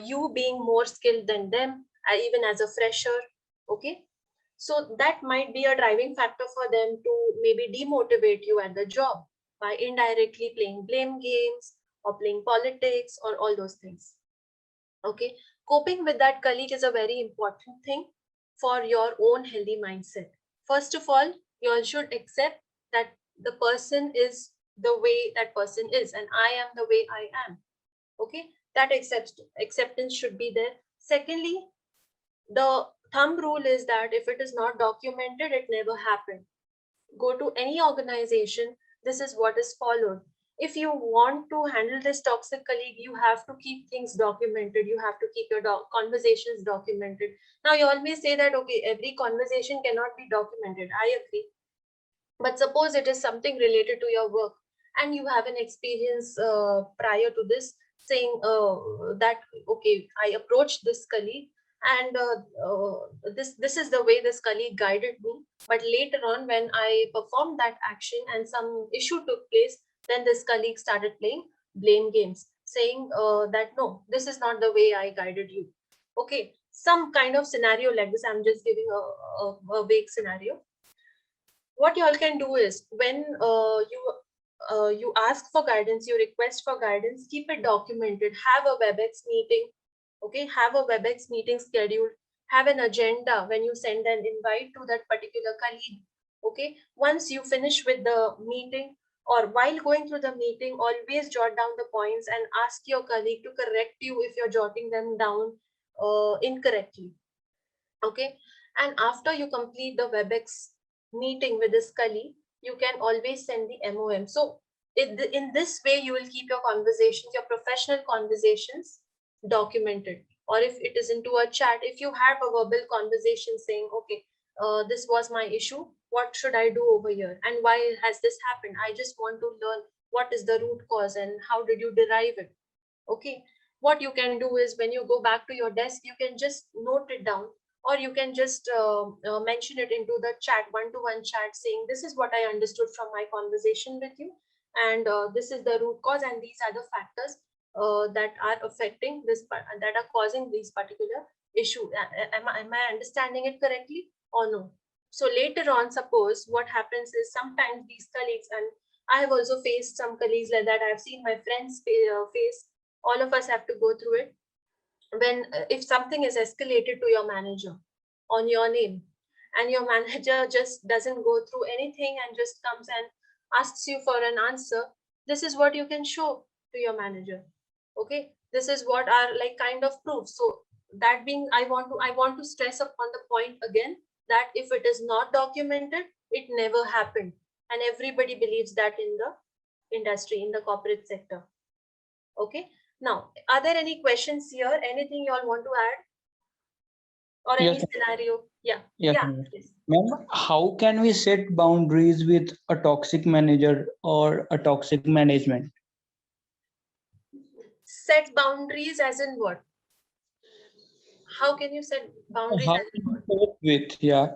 you being more skilled than them, even as a fresher. Okay, so that might be a driving factor for them to maybe demotivate you at the job by indirectly playing blame games or playing politics or all those things. Okay, coping with that colleague is a very important thing for your own healthy mindset. First of all, you all should accept that the person is the way that person is, and I am the way I am. Okay, that acceptance should be there. Secondly, the thumb rule is that if it is not documented, it never happened. Go to any organization, this is what is followed. If you want to handle this toxic colleague, you have to keep things documented. You have to keep your conversations documented. Now, you always say that, okay, every conversation cannot be documented. I agree. But suppose it is something related to your work and you have an experience prior to this saying that, okay, I approached this colleague and this is the way this colleague guided me, but later on when I performed that action and some issue took place, then this colleague started playing blame games, saying that no, this is not the way I guided you. Okay, some kind of scenario like this. I'm just giving a vague scenario. What you all can do is, when you ask for guidance, you request for guidance, keep it documented, have a WebEx meeting. Okay, have a WebEx meeting scheduled, have an agenda when you send an invite to that particular colleague. Okay, once you finish with the meeting, or while going through the meeting, always jot down the points and ask your colleague to correct you if you're jotting them down incorrectly. Okay, and after you complete the WebEx meeting with this colleague, you can always send the MOM. So in this way, you will keep your conversations, your professional conversations documented. Or if it is into a chat, if you have a verbal conversation saying, okay, this was my issue, what should I do over here? And why has this happened? I just want to learn what is the root cause and how did you derive it? Okay, what you can do is, when you go back to your desk, you can just note it down, or you can just mention it into the chat, one-to-one chat, saying this is what I understood from my conversation with you, and this is the root cause, and these are the factors that are affecting this, that are causing these particular issue. Am I understanding it correctly or no? So later on, suppose what happens is, sometimes these colleagues, and I have also faced some colleagues like that, I've seen my friends face, all of us have to go through it. When if something is escalated to your manager on your name, and your manager just doesn't go through anything and just comes and asks you for an answer, this is what you can show to your manager. Okay, this is what are like kind of proof. So that being, I want to stress upon the point again, that if it is not documented, it never happened, and everybody believes that in the industry, in the corporate sector. Okay, now, are there any questions here? Anything you all want to add? Or any Yes. scenario? Yeah. Yes, Yeah. ma'am. Please. Ma'am, how can we set boundaries with a toxic manager or a toxic management? Set boundaries as in what? How can you set boundaries? How can you cope with? Yeah.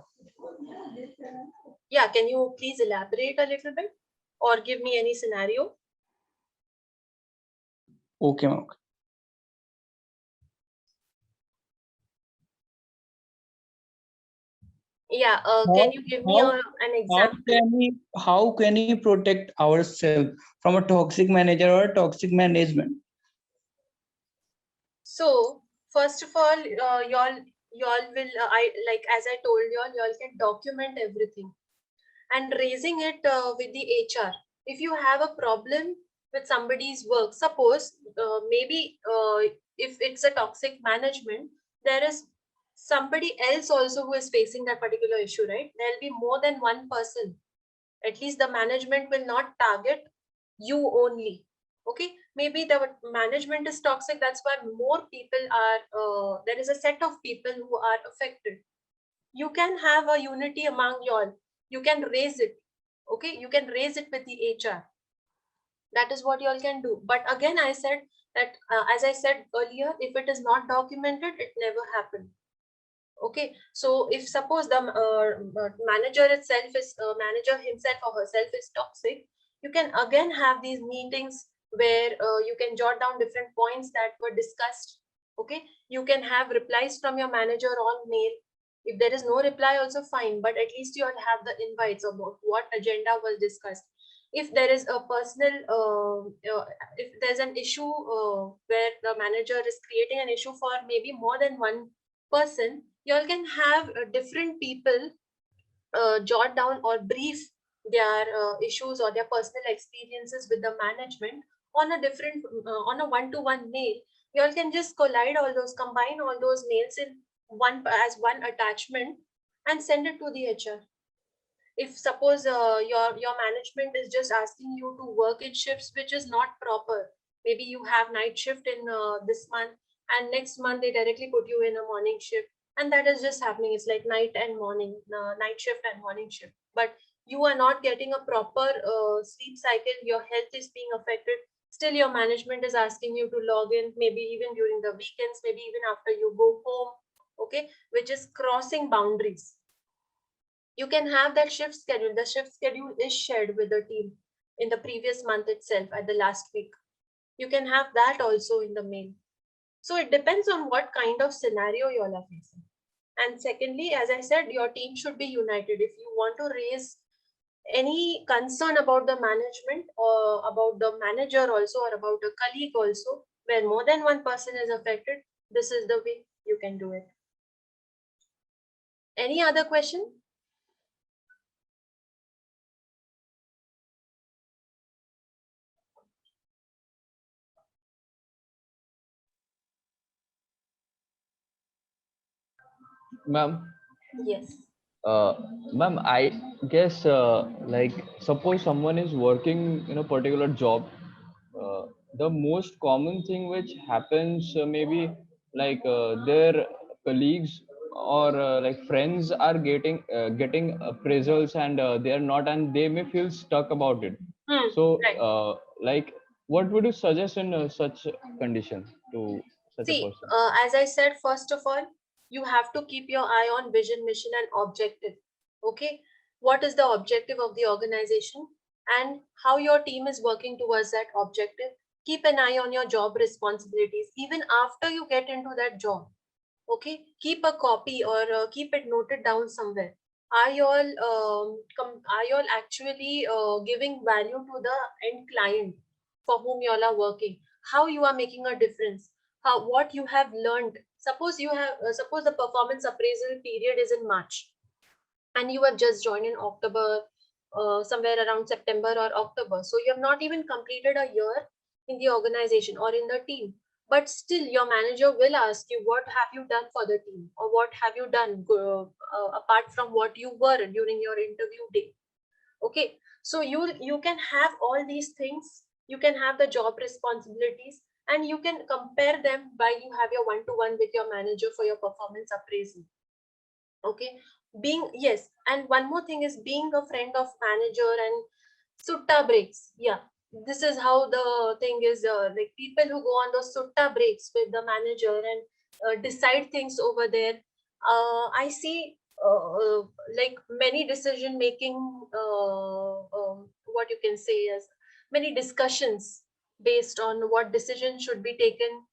Yeah, can you please elaborate a little bit or give me any scenario? Okay, ma'am. Yeah, can How, you give me how, an example? how can we protect ourselves from a toxic manager or a toxic management? So first of all, y'all will I like as I told y'all can document everything and raising it with the HR. If you have a problem with somebody's work, suppose maybe if it's a toxic management, there is somebody else also who is facing that particular issue, right? There'll be more than one person. At least the management will not target you only. Okay, maybe the management is toxic, that's why more people are there is a set of people who are affected. You can have a unity among y'all, you can raise it. Okay, you can raise it with the HR. That is what y'all can do. But again, I said that as I said earlier, if it is not documented, it never happened. Okay, so if suppose the manager itself is manager himself or herself is toxic, you can again have these meetings where you can jot down different points that were discussed. Okay, you can have replies from your manager on mail. If there is no reply, also fine, but at least you'll have the invites about what agenda was discussed. If there is a personal if there's an issue where the manager is creating an issue for maybe more than one person, you all can have different people jot down or brief their issues or their personal experiences with the management on a different on a one-to-one mail. You all can just collide all those, combine all those mails in one as one attachment and send it to the HR. If suppose your management is just asking you to work in shifts which is not proper, maybe you have night shift in this month and next month they directly put you in a morning shift, and that is just happening. It's like night and morning, night shift and morning shift, but you are not getting a proper sleep cycle, your health is being affected. Still your management is asking you to log in, maybe even during the weekends, maybe even after you go home. Okay, which is crossing boundaries. You can have that shift schedule. The shift schedule is shared with the team in the previous month itself at the last week. You can have that also in the mail. So it depends on what kind of scenario you all are facing. And secondly, as I said, your team should be united. If you want to raise any concern about the management or about the manager also or about a colleague also, where more than one person is affected, this is the way you can do it. Any other question? Ma'am, Yes. ma'am, I guess like suppose someone is working in a particular job, the most common thing which happens maybe like their colleagues or like friends are getting appraisals and they are not, and they may feel stuck about it. So Right. like what would you suggest in such condition to such a See, person? as I said, first of all, you have to keep your eye on vision, mission, and objective. Okay, what is the objective of the organization and how your team is working towards that objective? Keep an eye on your job responsibilities even after you get into that job. Okay, keep a copy or keep it noted down somewhere. Are you all are you all actually giving value to the end client for whom you all are working? How you are making a difference? How what you have learned? Suppose you have suppose the performance appraisal period is in March and you have just joined in October, somewhere around September or October. So you have not even completed a year in the organization or in the team. But still, your manager will ask you, what have you done for the team? Or what have you done apart from what you were during your interview day? Okay, so you can have all these things. You can have the job responsibilities and you can compare them while you have your one-to-one with your manager for your performance appraisal. Okay, being, yes, and one more thing is being a friend of manager and sutta breaks. Yeah, this is how the thing is, like people who go on those sutta breaks with the manager and decide things over there. I see like many decision making, what you can say is many discussions based on what decision should be taken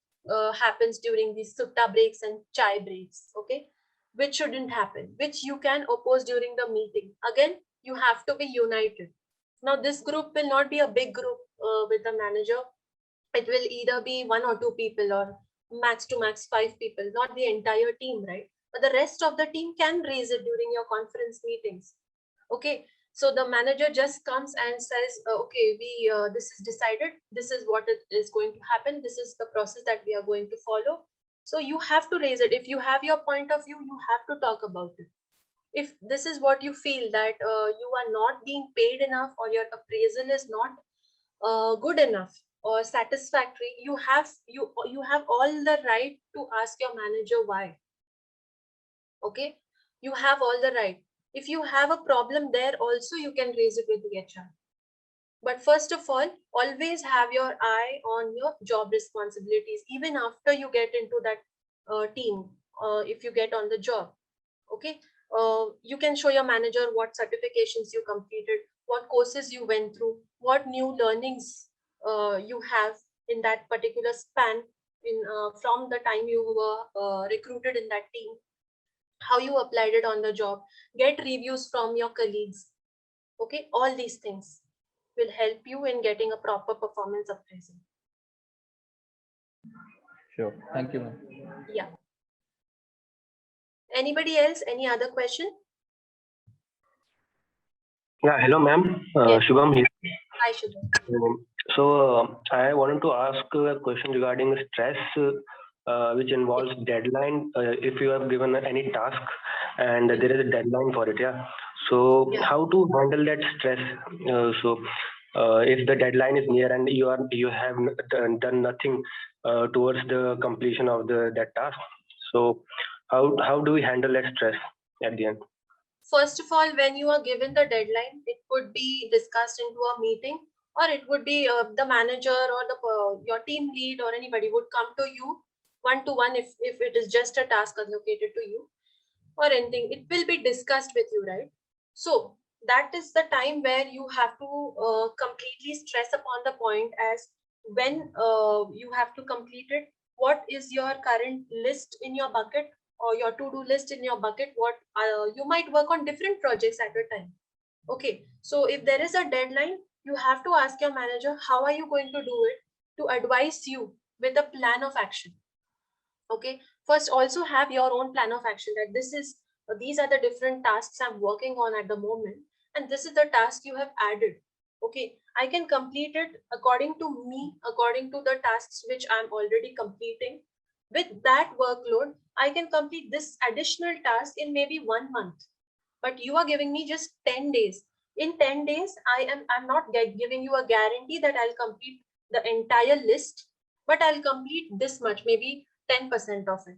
happens during these sutta breaks and chai breaks, okay, which shouldn't happen, which you can oppose during the meeting. Again, you have to be united. Now this group will not be a big group with the manager. It will either be 1 or 2 people, or max to max 5 people, not the entire team, right? But the rest of the team can raise it during your conference meetings. Okay, so the manager just comes and says, okay, we this is decided, this is what it is going to happen, this is the process that we are going to follow. So you have to raise it. If you have your point of view, you have to talk about it. If this is what you feel, that you are not being paid enough, or your appraisal is not good enough or satisfactory, you have all the right to ask your manager why. Okay, you have all the right. If you have a problem there also, you can raise it with the HR. But first of all, always have your eye on your job responsibilities, even after you get into that team, if you get on the job. Okay, you can show your manager what certifications you completed, what courses you went through, what new learnings you have in that particular span, in from the time you were recruited in that team, how you applied it on the job, get reviews from your colleagues. Okay, all these things will help you in getting a proper performance appraisal. Sure. Thank you, ma'am. Yeah. Anybody else? Any other question? Yeah, hello, ma'am. Yes. Shubham here. Hi, Shubham. I wanted to ask a question regarding stress, which involves deadline. If you have given any task and there is a deadline for it, yeah. So Yeah. how to handle that stress? If the deadline is near and you have done nothing towards the completion of that task, so how do we handle that stress at the end? First of all, when you are given the deadline, it could be discussed into a meeting, or it would be the manager or the your team lead or anybody would come to you one-to-one, if it is just a task allocated to you or anything. It will be discussed with you, right? So that is the time where you have to completely stress upon the point as when you have to complete it. What is your current list in your bucket, or your to-do list in your bucket? What you might work on different projects at a time. Okay, so if there is a deadline, you have to ask your manager, how are you going to do it, to advise you with a plan of action. Okay, first also have your own plan of action, that these are the different tasks I'm working on at the moment, and this is the task you have added. Okay, I can complete it according to me, according to the tasks which I'm already completing. With that workload, I can complete this additional task in maybe 1 month, but you are giving me just 10 days. In 10 days, I'm not giving you a guarantee that I'll complete the entire list, but I'll complete this much, maybe 10% of it.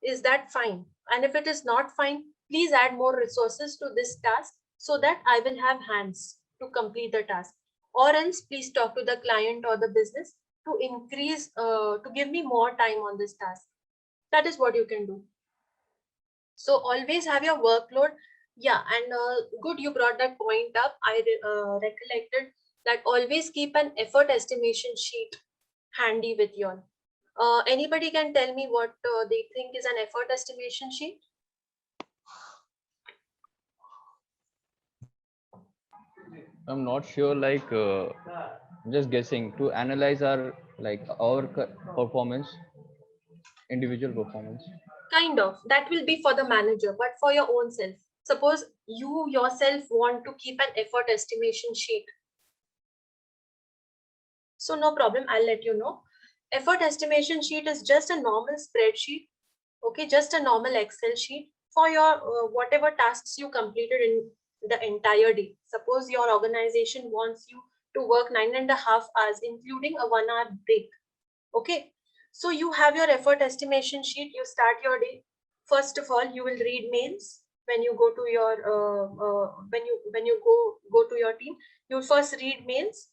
Is that fine? And if it is not fine, please add more resources to this task so that I will have hands to complete the task. Or else please talk to the client or the business to increase, to give me more time on this task. That is what you can do. So always have your workload. Yeah, and good you brought that point up. I recollected that always keep an effort estimation sheet handy with you all. Anybody can tell me what they think is an effort estimation sheet? I'm not sure, like, I'm just guessing to analyze our performance, individual performance. Kind of. That will be for the manager, but for your own self. Suppose you yourself want to keep an effort estimation sheet. So no problem, I'll let you know. Effort estimation sheet is just a normal spreadsheet. Okay, just a normal Excel sheet for your whatever tasks you completed in the entire day. Suppose your organization wants you to work 9.5 hours, including a 1 hour break. Okay, so you have your effort estimation sheet. You start your day. First of all, you will read mails when you go to your when you go to your team. You first read mails.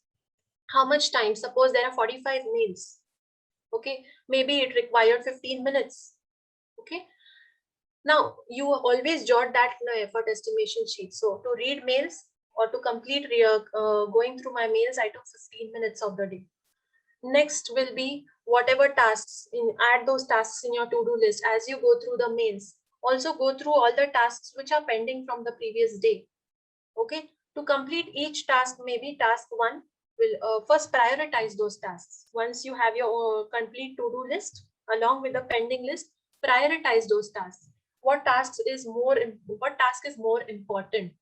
How much time? Suppose there are 45 mails. Okay, maybe it required 15 minutes. Now, you always jot that in the effort estimation sheet. So to read mails or to complete going through my mails, I took 15 minutes of the day. Next will be whatever tasks, add those tasks in your to-do list as you go through the mails. Also go through all the tasks which are pending from the previous day. Okay, to complete each task, maybe task 1 will first prioritize those tasks. Once you have your complete to-do list along with the pending list, prioritize those tasks. What task is more important?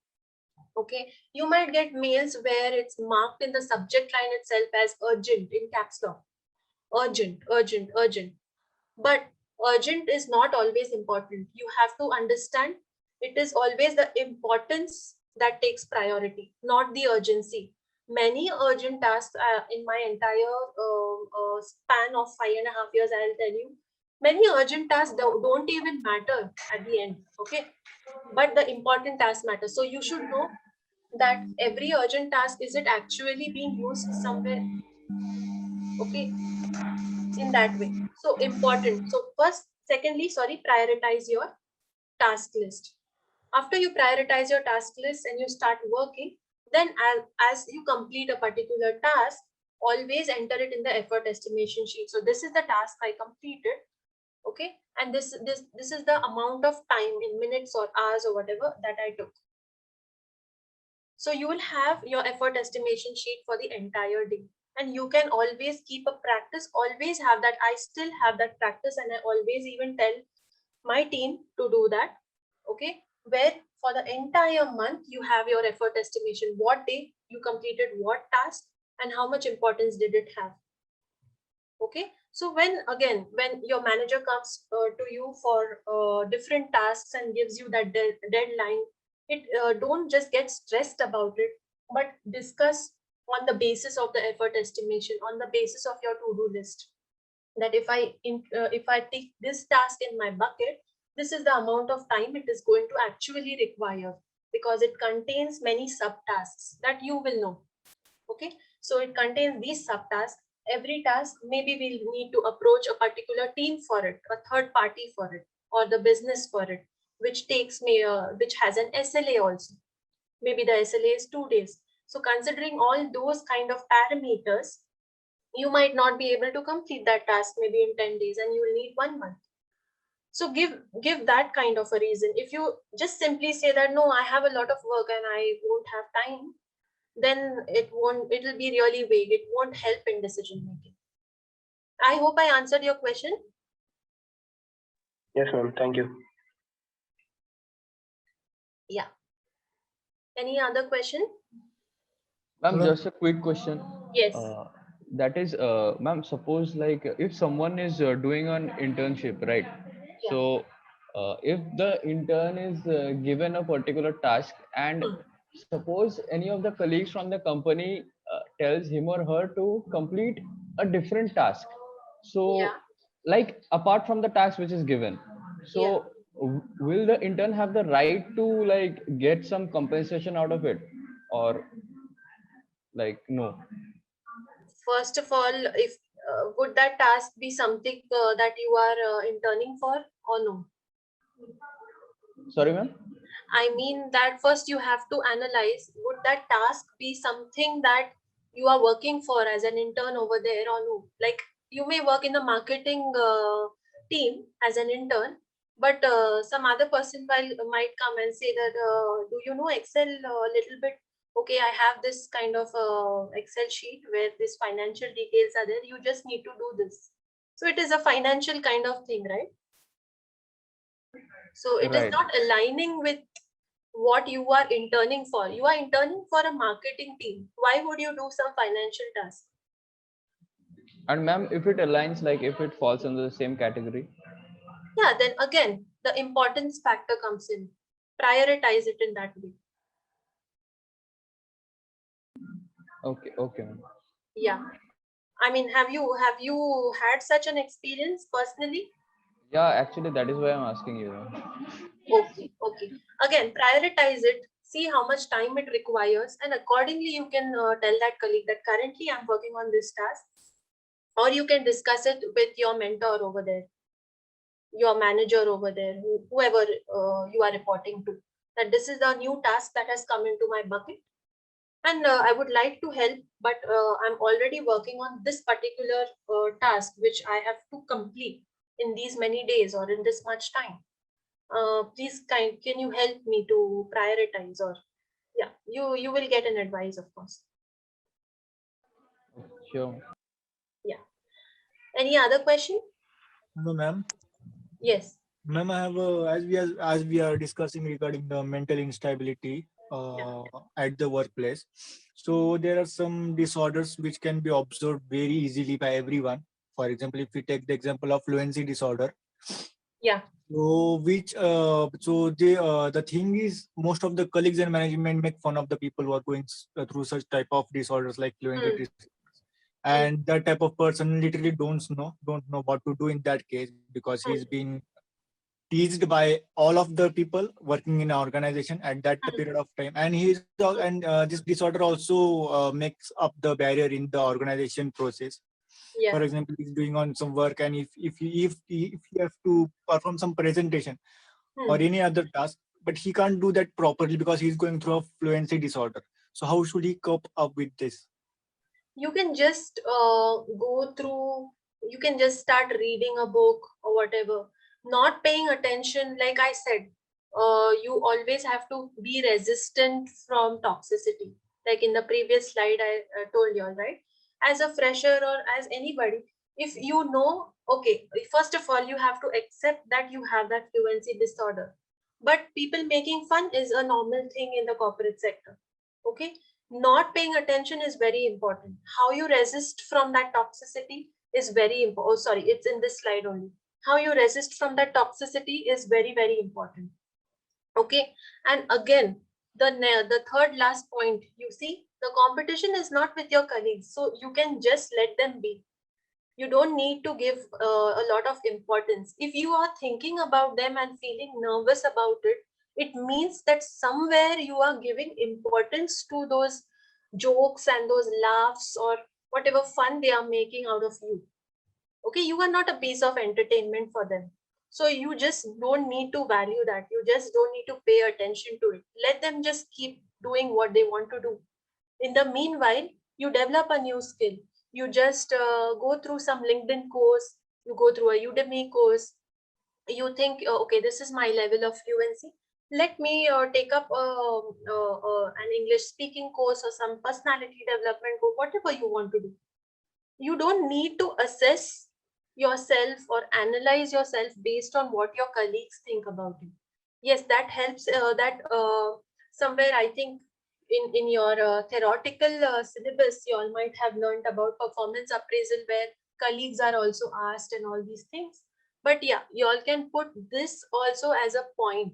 Okay, you might get mails where it's marked in the subject line itself as urgent in caps lock. Urgent, urgent, urgent. But urgent is not always important. You have to understand it is always the importance that takes priority, not the urgency. Many urgent tasks in my entire span of 5.5 years, I'll tell you, many urgent tasks don't even matter at the end. Okay, but the important tasks matter. So you should know that every urgent task, is it actually being used somewhere? Okay, in that way. So important. So secondly, prioritize your task list. After you prioritize your task list and you start working, then as you complete a particular task, always enter it in the effort estimation sheet. So this is the task I completed. Okay, and this is the amount of time in minutes or hours or whatever that I took. So you will have your effort estimation sheet for the entire day. And you can always keep a practice, always have that. I still have that practice, and I always even tell my team to do that. Okay, where for the entire month you have your effort estimation, what day you completed what task and how much importance did it have. Okay, so when your manager comes to you for different tasks and gives you that deadline, don't just get stressed about it, but discuss on the basis of the effort estimation, on the basis of your to-do list, that if I take this task in my bucket, this is the amount of time it is going to actually require, because it contains many subtasks that you will know. Okay, so it contains these subtasks. Every task, maybe we'll need to approach a particular team for it, a third party for it, or the business for it, which has an SLA also. Maybe the SLA is 2 days. So considering all those kind of parameters, you might not be able to complete that task maybe in 10 days, and you will need 1 month. So give that kind of a reason. If you just simply say that, no, I have a lot of work and I won't have time, then it'll be really vague. It won't help in decision making. I hope I answered your question. Yes, ma'am. Thank you. Yeah. Any other question? Ma'am, Hello. just a quick question. Yes. That is, ma'am, suppose like if someone is doing an internship, right? Yeah. So if the intern is given a particular task, and suppose any of the colleagues from the company tells him or her to complete a different task. So Yeah. like apart from the task which is given, so Yeah. will the intern have the right to like get some compensation out of it, or like no? First of all, if would that task be something that you are interning for or no? Sorry, ma'am. I mean that first you have to analyze, would that task be something that you are working for as an intern over there or no? Like you may work in the marketing team as an intern, but some other person might come and say that, do you know Excel a little bit? Okay, I have this kind of Excel sheet where these financial details are there. You just need to do this. So it is a financial kind of thing, right? So it is Right. not aligning with what you are interning for. You are interning for a marketing team. Why would you do some financial task? And ma'am, if it aligns, like if it falls under the same category. Yeah, then again, the importance factor comes in. Prioritize it in that way. Okay, okay, ma'am. Yeah. I mean, have you had such an experience personally? Yeah, actually, that is why I'm asking you. Okay, okay. Again, prioritize it. See how much time it requires, and accordingly, you can tell that colleague that currently I'm working on this task, or you can discuss it with your mentor over there. your manager over there, whoever you are reporting to, that this is the new task that has come into my bucket, and I would like to help, but I'm already working on this particular task which I have to complete in these many days or in this much time. Please can you help me to prioritize? Or yeah, you will get an advice, of course. Sure. Yeah. Any other question? No, ma'am. Yes. Ma'am, I have as we are discussing regarding the mental instability at the workplace. So there are some disorders which can be observed very easily by everyone. For example, if we take the example of fluency disorder. Yeah. So the thing is, most of the colleagues and management make fun of the people who are going through such type of disorders like fluency disorders. And that type of person literally don't know what to do in that case, because he's been teased by all of the people working in an organization at that period of time, and this disorder also makes up the barrier in the organization process. Yeah. For example, he's doing on some work, and if you have to perform some presentation or any other task, but he can't do that properly because he's going through a fluency disorder. So how should he cope up with this? You can just go through, you can just start reading a book or whatever, not paying attention. Like I said, you always have to be resistant from toxicity. Like in the previous slide I told you all, right? As a fresher or as anybody, if you know, okay, first of all you have to accept that you have that fluency disorder, but people making fun is a normal thing in the corporate sector. Okay, not paying attention is very important. How you resist from that toxicity is very important. Oh, sorry, it's in this slide only. How you resist from that toxicity is very, very important. Okay, and again, the third last point, you see, the competition is not with your colleagues, so you can just let them be. You don't need to give a lot of importance. If you are thinking about them and feeling nervous about it, it means that somewhere you are giving importance to those jokes and those laughs or whatever fun they are making out of you. Okay, you are not a piece of entertainment for them. So you just don't need to value that. You just don't need to pay attention to it. Let them just keep doing what they want to do. In the meanwhile, you develop a new skill. You just go through some LinkedIn course, you go through a Udemy course. You think, okay, this is my level of fluency. Let me take up an English speaking course or some personality development course, whatever you want to do. You don't need to assess yourself or analyze yourself based on what your colleagues think about you. Yes, that helps. That somewhere I think in your theoretical syllabus, you all might have learned about performance appraisal, where colleagues are also asked and all these things. But yeah, you all can put this also as a point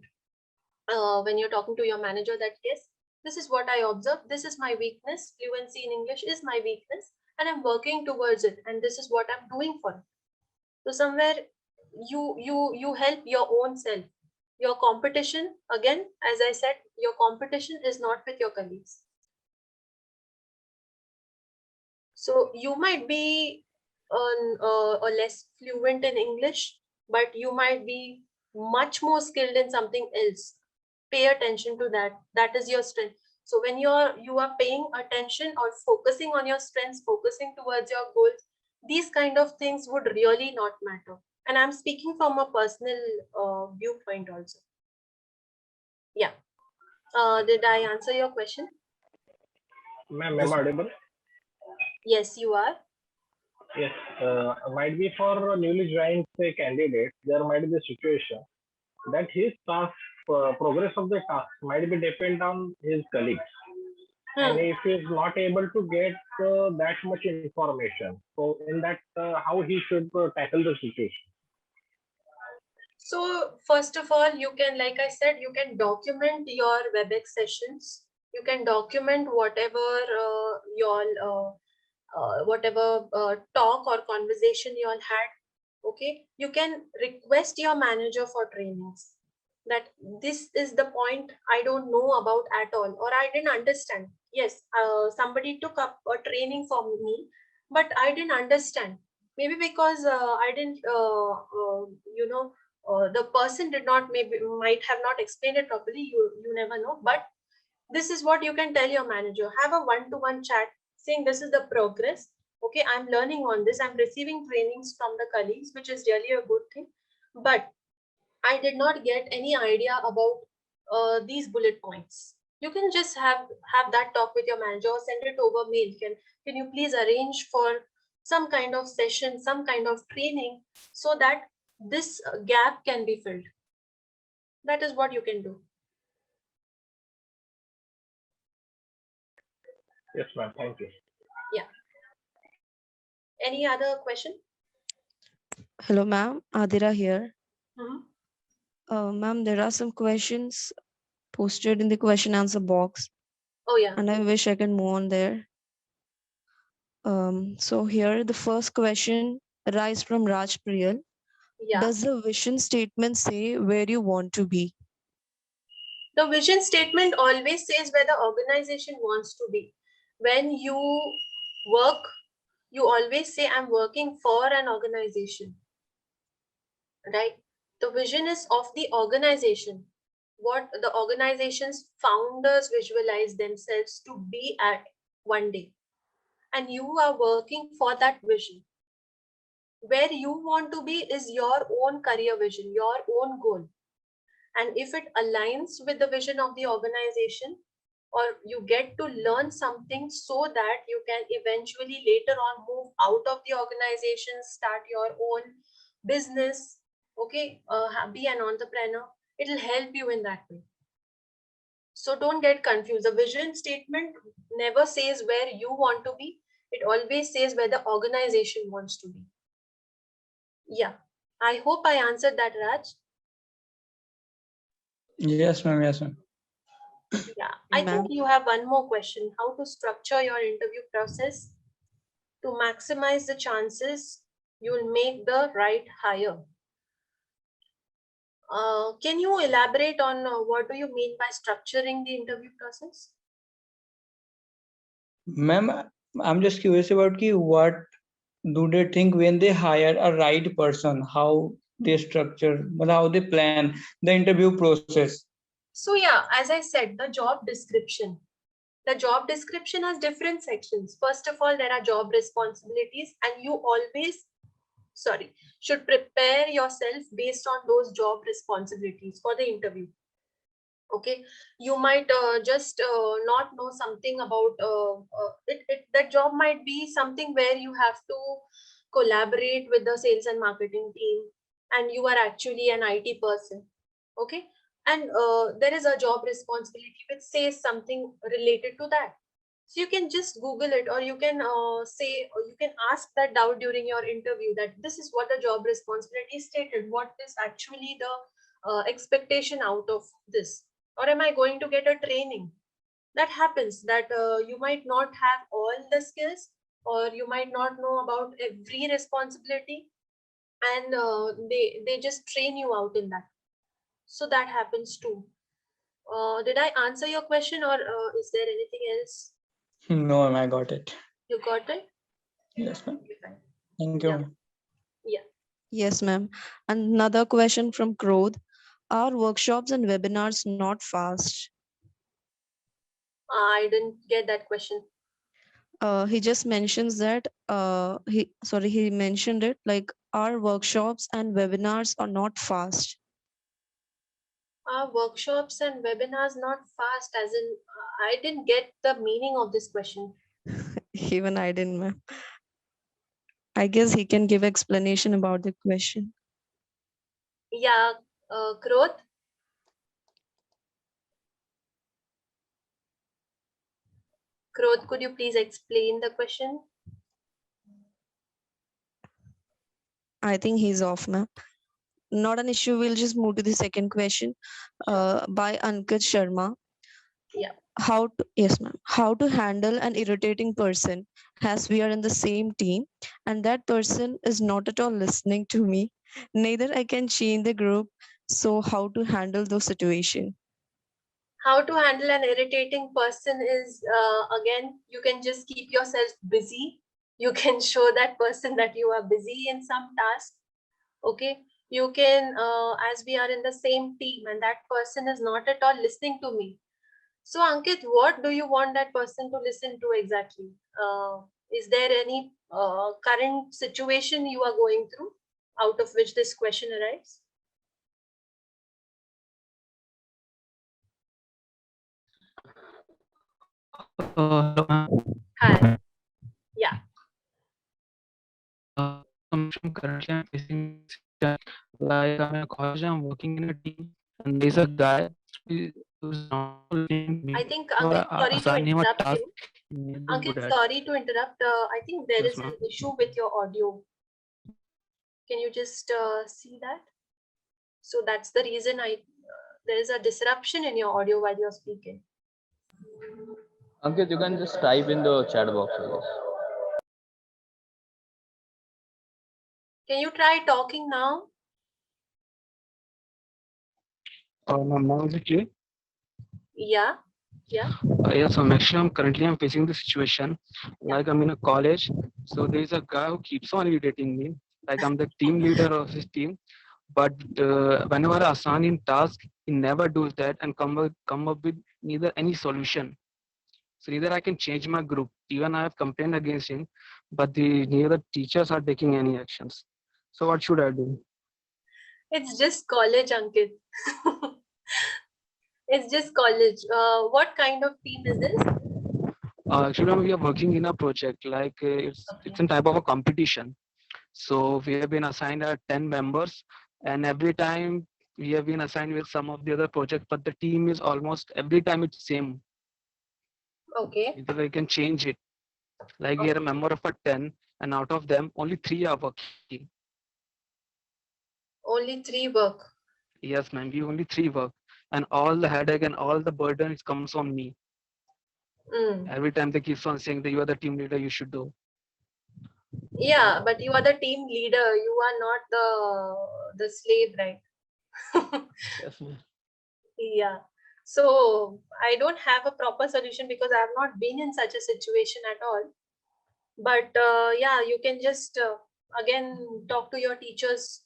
when you're talking to your manager, that yes, this is what I observe. This is my weakness. Fluency in English is my weakness, and I'm working towards it. And this is what I'm doing for it. So somewhere you help your own self. Your competition, again, as I said, your competition is not with your colleagues. So you might be less fluent in English, but you might be much more skilled in something else. Pay attention to that. That is your strength. So when you are paying attention or focusing on your strengths, focusing towards your goals, these kind of things would really not matter. And I'm speaking from a personal viewpoint also. Yeah. Did I answer your question? Ma'am, am I audible? Yes, you are. Yes. Might be for newly joined say candidate, there might be a situation that his task, progress of the task might be depend on his colleagues. And if he is not able to get that much information, so in that, how he should tackle the situation? So first of all, you can, like I said, you can document your WebEx sessions. You can document whatever whatever talk or conversation you all had. Okay, you can request your manager for trainings, that this is the point I don't know about at all, or I didn't understand. Yes, somebody took up a training for me, but I didn't understand. Maybe because I didn't the person might have not explained it properly, you never know. But this is what you can tell your manager. Have a one-to-one chat saying this is the progress. Okay, I'm learning on this. I'm receiving trainings from the colleagues, which is really a good thing. But I did not get any idea about these bullet points. You can just have that talk with your manager or send it over mail. Can you please arrange for some kind of session, some kind of training, so that this gap can be filled? That is what you can do. Yes, ma'am. Thank you. Yeah. Any other question? Hello, ma'am. Adira here. Mm-hmm. Ma'am, there are some questions posted in the question answer box, Oh yeah. and I wish I can move on there. So here the first question arises from Raj Priyal. Yeah. Does the vision statement say where you want to be? The vision statement always says where the organization wants to be. When you work, you always say, I'm working for an organization, right? The vision is of the organization, what the organization's founders visualize themselves to be at one day. And you are working for that vision. Where you want to be is your own career vision, your own goal. And if it aligns with the vision of the organization, or you get to learn something so that you can eventually later on move out of the organization, start your own business, okay, be an entrepreneur, it'll help you in that way. So don't get confused. The vision statement never says where you want to be. It always says where the organization wants to be. Yeah, I hope I answered that, Raj. Yes, ma'am. Yes, ma'am. Yeah, I think you have one more question. How to structure your interview process to maximize the chances you'll make the right hire. Can you elaborate on what do you mean by structuring the interview process? Ma'am, I'm just curious about what do they think when they hire a right person, how they structure, but how they plan the interview process. So yeah, as I said, the job description. The job description has different sections. First of all, there are job responsibilities, and you always, should prepare yourself based on those job responsibilities for the interview. Okay, you might just not know something about that job might be something where you have to collaborate with the sales and marketing team, and you are actually an IT person. Okay, and there is a job responsibility which says something related to that. So you can just Google it, or you can say, or you can ask that doubt during your interview, that this is what the job responsibility stated. What is actually the expectation out of this? Or am I going to get a training? That happens, that you might not have all the skills, or you might not know about every responsibility, and they just train you out in that. So that happens too. Did I answer your question, or is there anything else? No, ma'am, I got it. You got it? Yes, ma'am. Thank you. Yeah. Yeah. Yes, ma'am. Another question from Krodh. Are workshops and webinars not fast? I didn't get that question. He just mentions that he mentioned it like our workshops and webinars are not fast. Are workshops and webinars not fast? As in, I didn't get the meaning of this question. Even I didn't, ma'am. I guess he can give explanation about the question. Yeah, Krodh. Krodh, could you please explain the question? I think he's off, ma'am. Not an issue. We'll just move to the second question by Ankit Sharma. Yeah. Yes, ma'am. How to handle an irritating person as we are in the same team and that person is not at all listening to me. Neither I can change the group. So how to handle those situations? How to handle an irritating person is, again, you can just keep yourself busy. You can show that person that you are busy in some task. Okay, You can, as we are in the same team and that person is not at all listening to me. So Ankit, what do you want that person to listen to exactly? Is there any current situation you are going through out of which this question arises? Hello, ma'am. Hi. Yeah. Currently, I'm facing like I'm in a college, I'm working in a team, and there's a guy who's not listening to I me. think, So Ankit, I sorry to assign him a interrupt task. you. He needs to do Ankit, that. sorry to interrupt. I think there Yes, is an ma'am. issue with your audio. Can you just see that? So that's the reason there is a disruption in your audio while you're speaking. Ankit, you can just type in the chat box, I guess. Can you try talking now? Now is it clear? Yeah. Yeah. Yes, so actually, I'm facing the situation like I'm in a college. So there is a guy who keeps on irritating me. Like I'm the team leader of his team, but whenever I assign him task, he never does that and come up with neither any solution. So neither I can change my group. Even I have complained against him, but neither teachers are taking any actions. So what should I do? It's just college, Ankit. It's just college. What kind of team is this? Actually, we are working in a project like it's a type of a competition. So we have been assigned 10 members, and every time we have been assigned with some of the other project, but the team is almost every time it's same. Okay. Either we can change it. Like we are a member of a 10, and out of them, only 3 are working. Only 3 work. Yes, ma'am. We only 3 work, and all the headache and all the burden it comes on me. Every time they keep on saying that you are the team leader, you should do. Yeah, but you are the team leader. You are not the slave, right? Yes, ma'am. Yeah. So I don't have a proper solution because I have not been in such a situation at all. But yeah, you can just again talk to your teachers.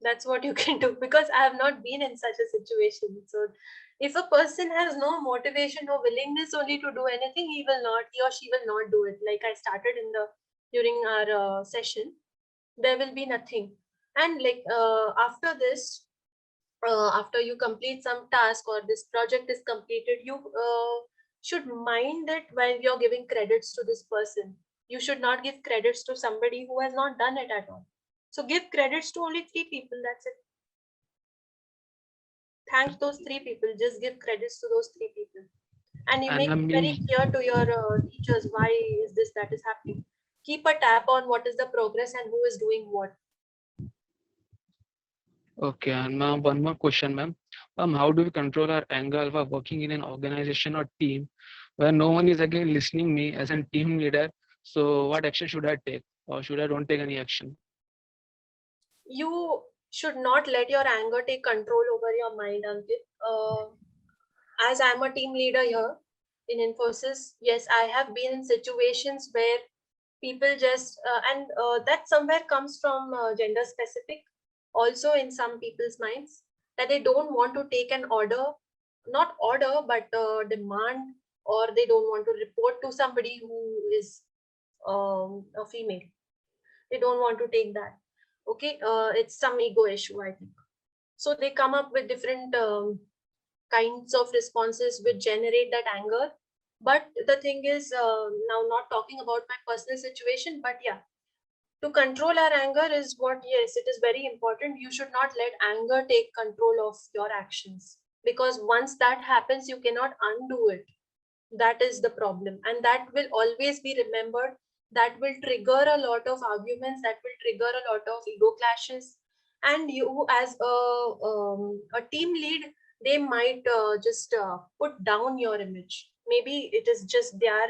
That's what you can do because I have not been in such a situation. So if a person has no motivation or willingness only to do anything, he or she will not do it. Like I started during our session, there will be nothing. And like after this, after you complete some task or this project is completed, you should mind that while you're giving credits to this person. You should not give credits to somebody who has not done it at all. So give credits to only 3 people. That's it. Thank those 3 people. Just give credits to those 3 people. And you And make I it very mean, clear to your teachers why is this that is happening. Keep a tab on what is the progress and who is doing what. okay, and ma'am, one more question, ma'am. How do we control our anger while working in an organization or team where no one is again listening me as a team leader? So what action should I take, or should I don't take any action? You should not let your anger take control over your mind, Ankit. As I'm a team leader here in Infosys, yes, I have been in situations where people just, and that somewhere comes from gender specific, also in some people's minds, that they don't want to take an order, not order, but demand, or they don't want to report to somebody who is a female. They don't want to take that. Okay, it's some ego issue, I think. So they come up with different kinds of responses which generate that anger. But the thing is, now not talking about my personal situation, but yeah, to control our anger is what, yes, it is very important. You should not let anger take control of your actions, because once that happens, you cannot undo it. That is the problem, and that will always be remembered. That will trigger a lot of arguments, that will trigger a lot of ego clashes, and you as a team lead, they might just put down your image. Maybe it is just their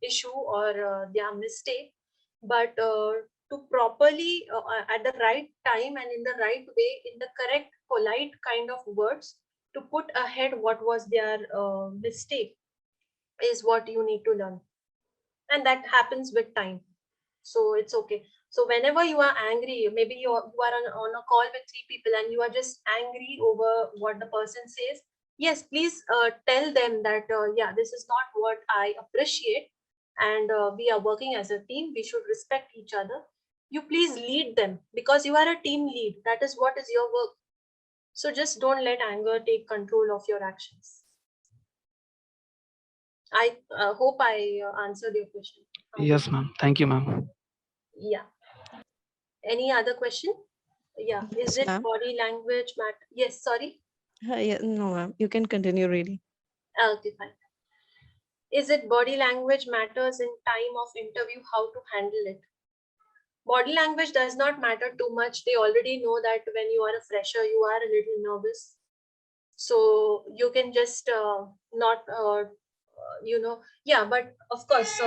issue or their mistake, but to properly at the right time and in the right way, in the correct polite kind of words, to put ahead what was their mistake is what you need to learn, and that happens with time. So it's okay. So whenever you are angry, maybe you are on a call with 3 people and you are just angry over what the person says. Yes, please tell them that, yeah, this is not what I appreciate. And we are working as a team. We should respect each other. You please lead them because you are a team lead. That is what is your work. So just don't let anger take control of your actions. I hope I answered your question. Yes, ma'am. Thank you, ma'am. Yeah. Any other question? Yeah. Is Yes, it ma'am. body language matter? Yes, sorry. Yeah, no, ma'am. You can continue reading. Okay, fine. Is it body language matters in time of interview, how to handle it? Body language does not matter too much. They already know that when you are a fresher, you are a little nervous. So you can just not, yeah, but of course,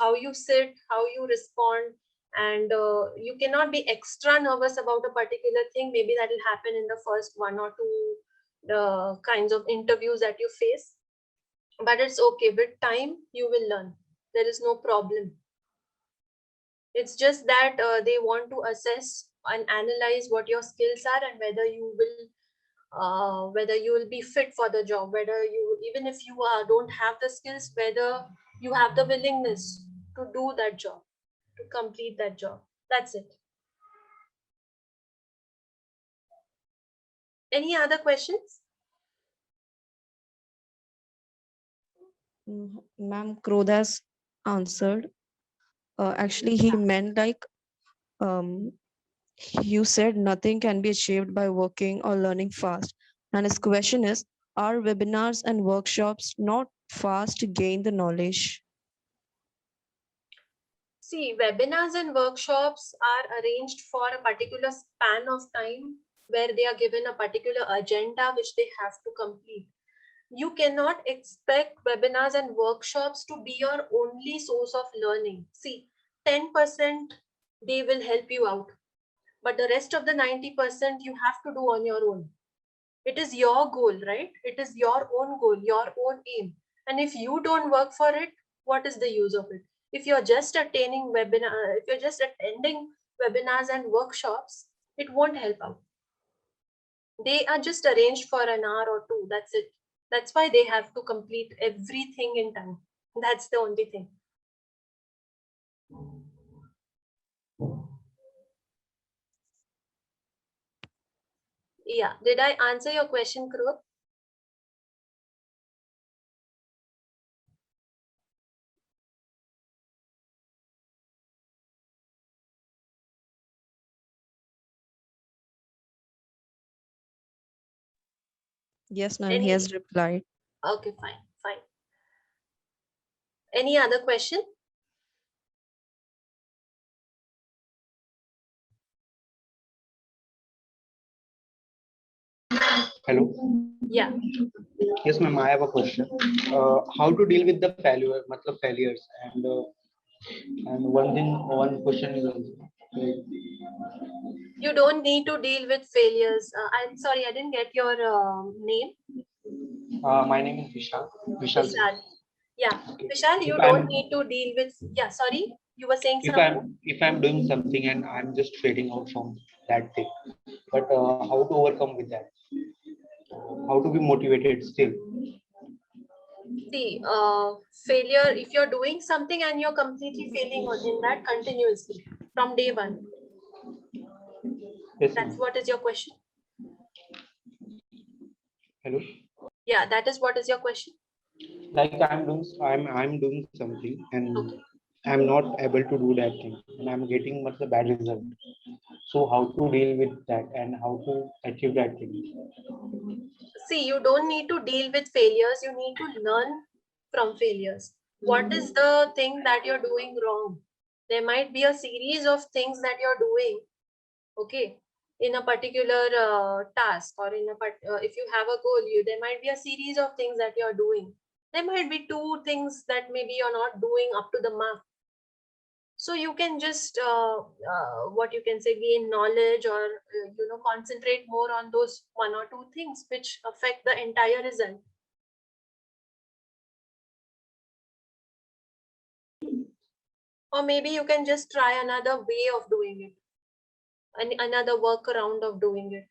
how you sit, how you respond, and you cannot be extra nervous about a particular thing. Maybe that will happen in the first 1 or 2 kinds of interviews that you face. But it's okay. With time, you will learn. There is no problem. It's just that they want to assess and analyze what your skills are and whether you will be fit for the job, whether you, even if you don't have the skills, whether you have the willingness to do that job, to complete that job. That's it. Any other questions? Ma'am, Krodha's answered. Actually, he meant like um, you said nothing can be achieved by working or learning fast. And his question is, are webinars and workshops not fast to gain the knowledge? See, webinars and workshops are arranged for a particular span of time where they are given a particular agenda which they have to complete. You cannot expect webinars and workshops to be your only source of learning. See, 10% they will help you out, but the rest of the 90% you have to do on your own. It is your goal, right? It is your own goal, your own aim. And if you don't work for it, what is the use of it? If you're just attending webinars and workshops, it won't help out. They are just arranged for an hour or 2. That's it. That's why they have to complete everything in time. That's the only thing. Yeah. Did I answer your question, Krup? Yes, ma'am, he has replied. Okay, fine, fine. Any other question? Hello. Yeah. Yes, ma'am. I have a question. How to deal with the failures, and one question is You don't need to deal with failures. I'm sorry, I didn't get your name. my name is Vishal. Vishal. Vishal. Yeah, Okay. Vishal, you don't need to deal with. Yeah, sorry, you were saying something. If I'm doing something and I'm just fading out from that thing, but how to overcome with that? How to be motivated still? See, failure, if you're doing something and you're completely failing in that continuously from day one. Yes, That's what is your question. Hello. Yeah, that is what is your question. Like I'm doing something and I'm not able to do that thing and I'm getting much a bad result. So how to deal with that and how to achieve that thing? See, you don't need to deal with failures. You need to learn from failures. What is the thing that you're doing wrong? There might be a series of things that you're doing, okay, in a particular task, or if you have a goal, there might be a series of things that you're doing. There might be 2 things that maybe you're not doing up to the mark. So you can just what you can say, gain knowledge, or concentrate more on those 1 or 2 things which affect the entire result. Or maybe you can just try another way of doing it, another workaround of doing it.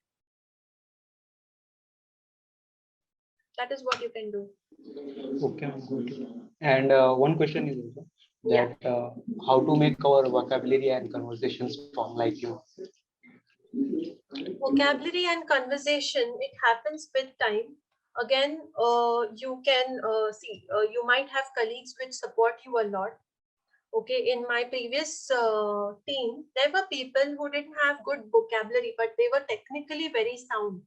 That is what you can do. Okay, I'm good. And one question is also that how to make our vocabulary and conversation strong like you. Vocabulary and conversation, it happens with time. Again, you can see, you might have colleagues which support you a lot. Okay, in my previous team, there were people who didn't have good vocabulary, but they were technically very sound.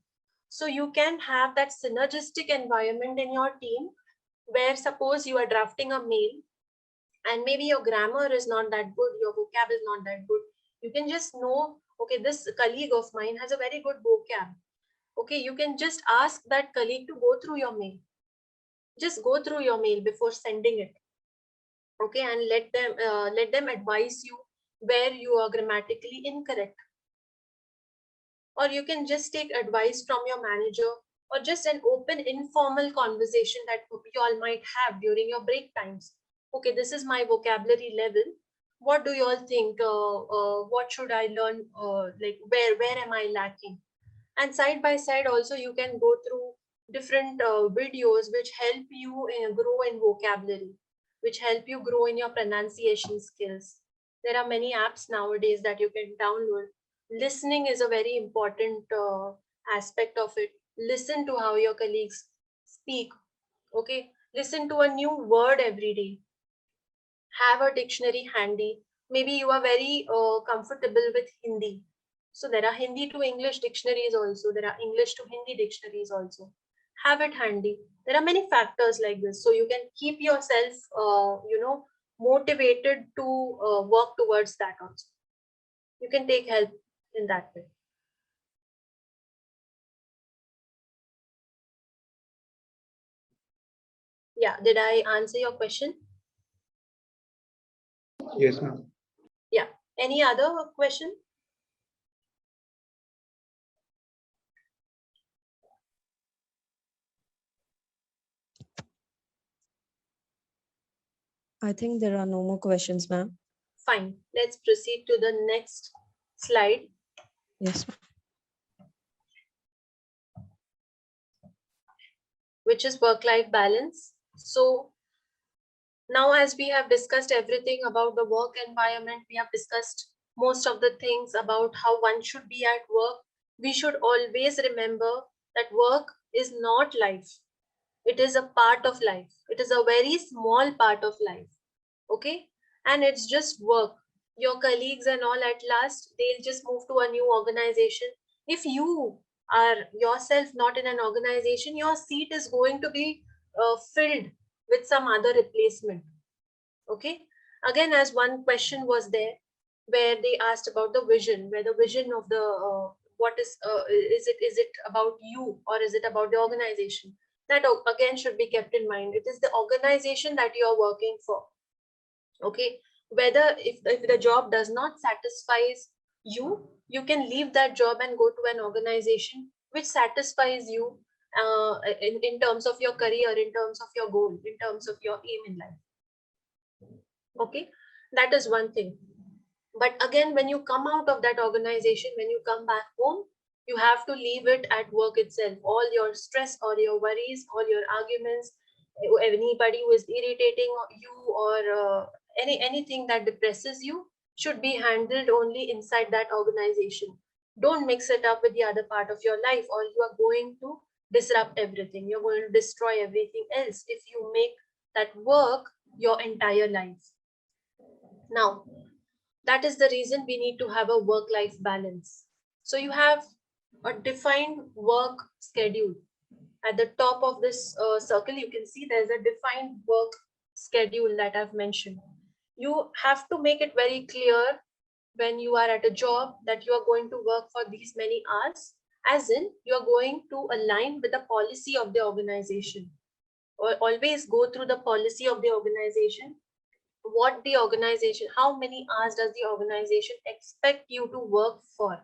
So you can have that synergistic environment in your team where suppose you are drafting a mail and maybe your grammar is not that good, your vocab is not that good. You can just know, okay, this colleague of mine has a very good vocab. Okay, you can just ask that colleague to go through your mail. Just go through your mail before sending it. Okay, and let them advise you where you are grammatically incorrect. Or you can just take advice from your manager, or just an open informal conversation that you all might have during your break times. Okay, this is my vocabulary level. What do you all think? What should I learn? Like where am I lacking? And side by side also you can go through different videos which help you grow in vocabulary, which help you grow in your pronunciation skills. There are many apps nowadays that you can download. Listening is a very important aspect of it. Listen to how your colleagues speak. Okay, listen to a new word every day. Have a dictionary handy. Maybe you are very comfortable with Hindi, so there are Hindi to English dictionaries also. There are English to Hindi dictionaries also. Have it handy. There are many factors like this. So you can keep yourself, motivated to work towards that also. You can take help in that way. Yeah, did I answer your question? Yes, ma'am. Yeah. Any other question? I think there are no more questions, ma'am. Fine. Let's proceed to the next slide. Yes. Which is work-life balance. So now, as we have discussed everything about the work environment, we have discussed most of the things about how one should be at work. We should always remember that work is not life. It is a part of life. It is a very small part of life. Okay? And it's just work. Your colleagues and all, at last, they'll just move to a new organization. If you are yourself not in an organization, your seat is going to be filled with some other replacement. Okay, again, as one question was there where they asked about the vision, where the vision of the what is it about you or is it about the organization? That again should be kept in mind. It is the organization that you are working for. Okay, whether if the job does not satisfies you, you can leave that job and go to an organization which satisfies you in terms of your career, in terms of your goal, in terms of your aim in life. Okay, that is one thing. But again, when you come out of that organization, when you come back home, you have to leave it at work itself. All your stress or your worries, all your arguments, anybody who is irritating you or anything that depresses you should be handled only inside that organization. Don't mix it up with the other part of your life, or you are going to disrupt everything. You're going to destroy everything else if you make that work your entire life. Now, that is the reason we need to have a work-life balance. So you have a defined work schedule. At the top of this circle, you can see there's a defined work schedule that I've mentioned. You have to make it very clear when you are at a job that you are going to work for these many hours, as in you are going to align with the policy of the organization. Or always go through the policy of the organization. What the organization, how many hours does the organization expect you to work for?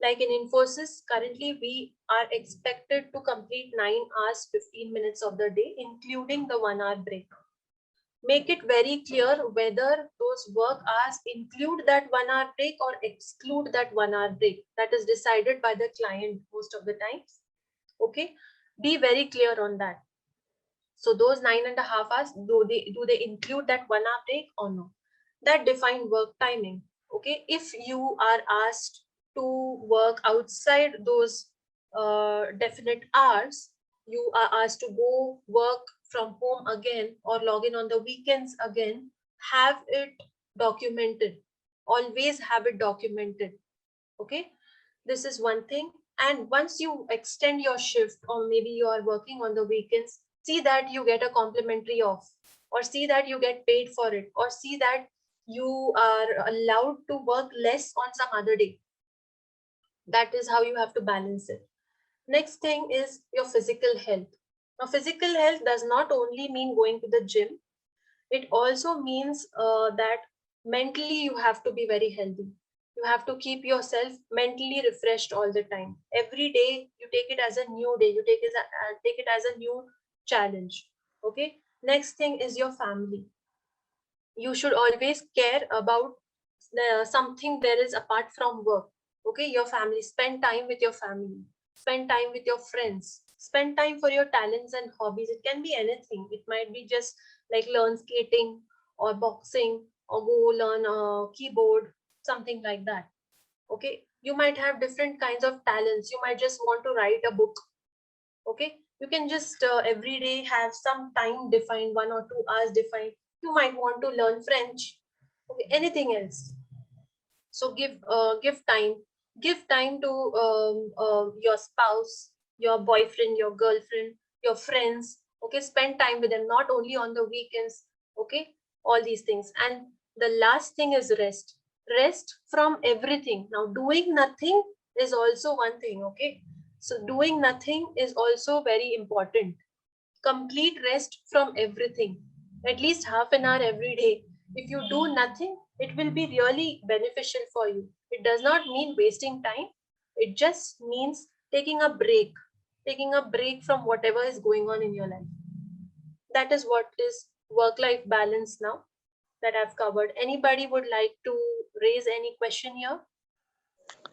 Like in Infosys, currently we are expected to complete 9 hours, 15 minutes of the day, including the 1 hour break. Make it very clear whether those work hours include that 1 hour break or exclude that 1 hour break. That is decided by the client most of the times. Okay, be very clear on that. So those 9.5 hours, do they include that 1 hour break or no? That define work timing. Okay, if you are asked to work outside those definite hours, you are asked to go work from home again or log in on the weekends again, have it documented. Always have it documented. Okay, this is one thing. And once you extend your shift, or maybe you are working on the weekends, see that you get a complimentary off, or see that you get paid for it, or see that you are allowed to work less on some other day. That is how you have to balance it. Next thing is your physical health. Now, physical health does not only mean going to the gym, it also means that mentally you have to be very healthy. You have to keep yourself mentally refreshed all the time. Every day you take it as a new day. You take it as a new challenge. Okay. Next thing is your family. You should always care about something there is apart from work. Okay, your family. Spend time with your family. Spend time with your friends. Spend time for your talents and hobbies. It can be anything. It might be just like learn skating or boxing or go learn a keyboard, something like that. Okay, you might have different kinds of talents. You might just want to write a book. Okay, you can just every day have some time defined, 1 or 2 hours defined. You might want to learn French. Okay, anything else. So give time to your spouse, your boyfriend, your girlfriend, your friends. Okay, spend time with them, not only on the weekends. Okay, all these things. And the last thing is rest. Rest from everything. Now, doing nothing is also one thing. Okay, so doing nothing is also very important. Complete rest from everything, at least half an hour every day. If you do nothing, it will be really beneficial for you. It does not mean wasting time. It just means taking a break from whatever is going on in your life. That is what is work-life balance now that I've covered. Anybody would like to raise any question here?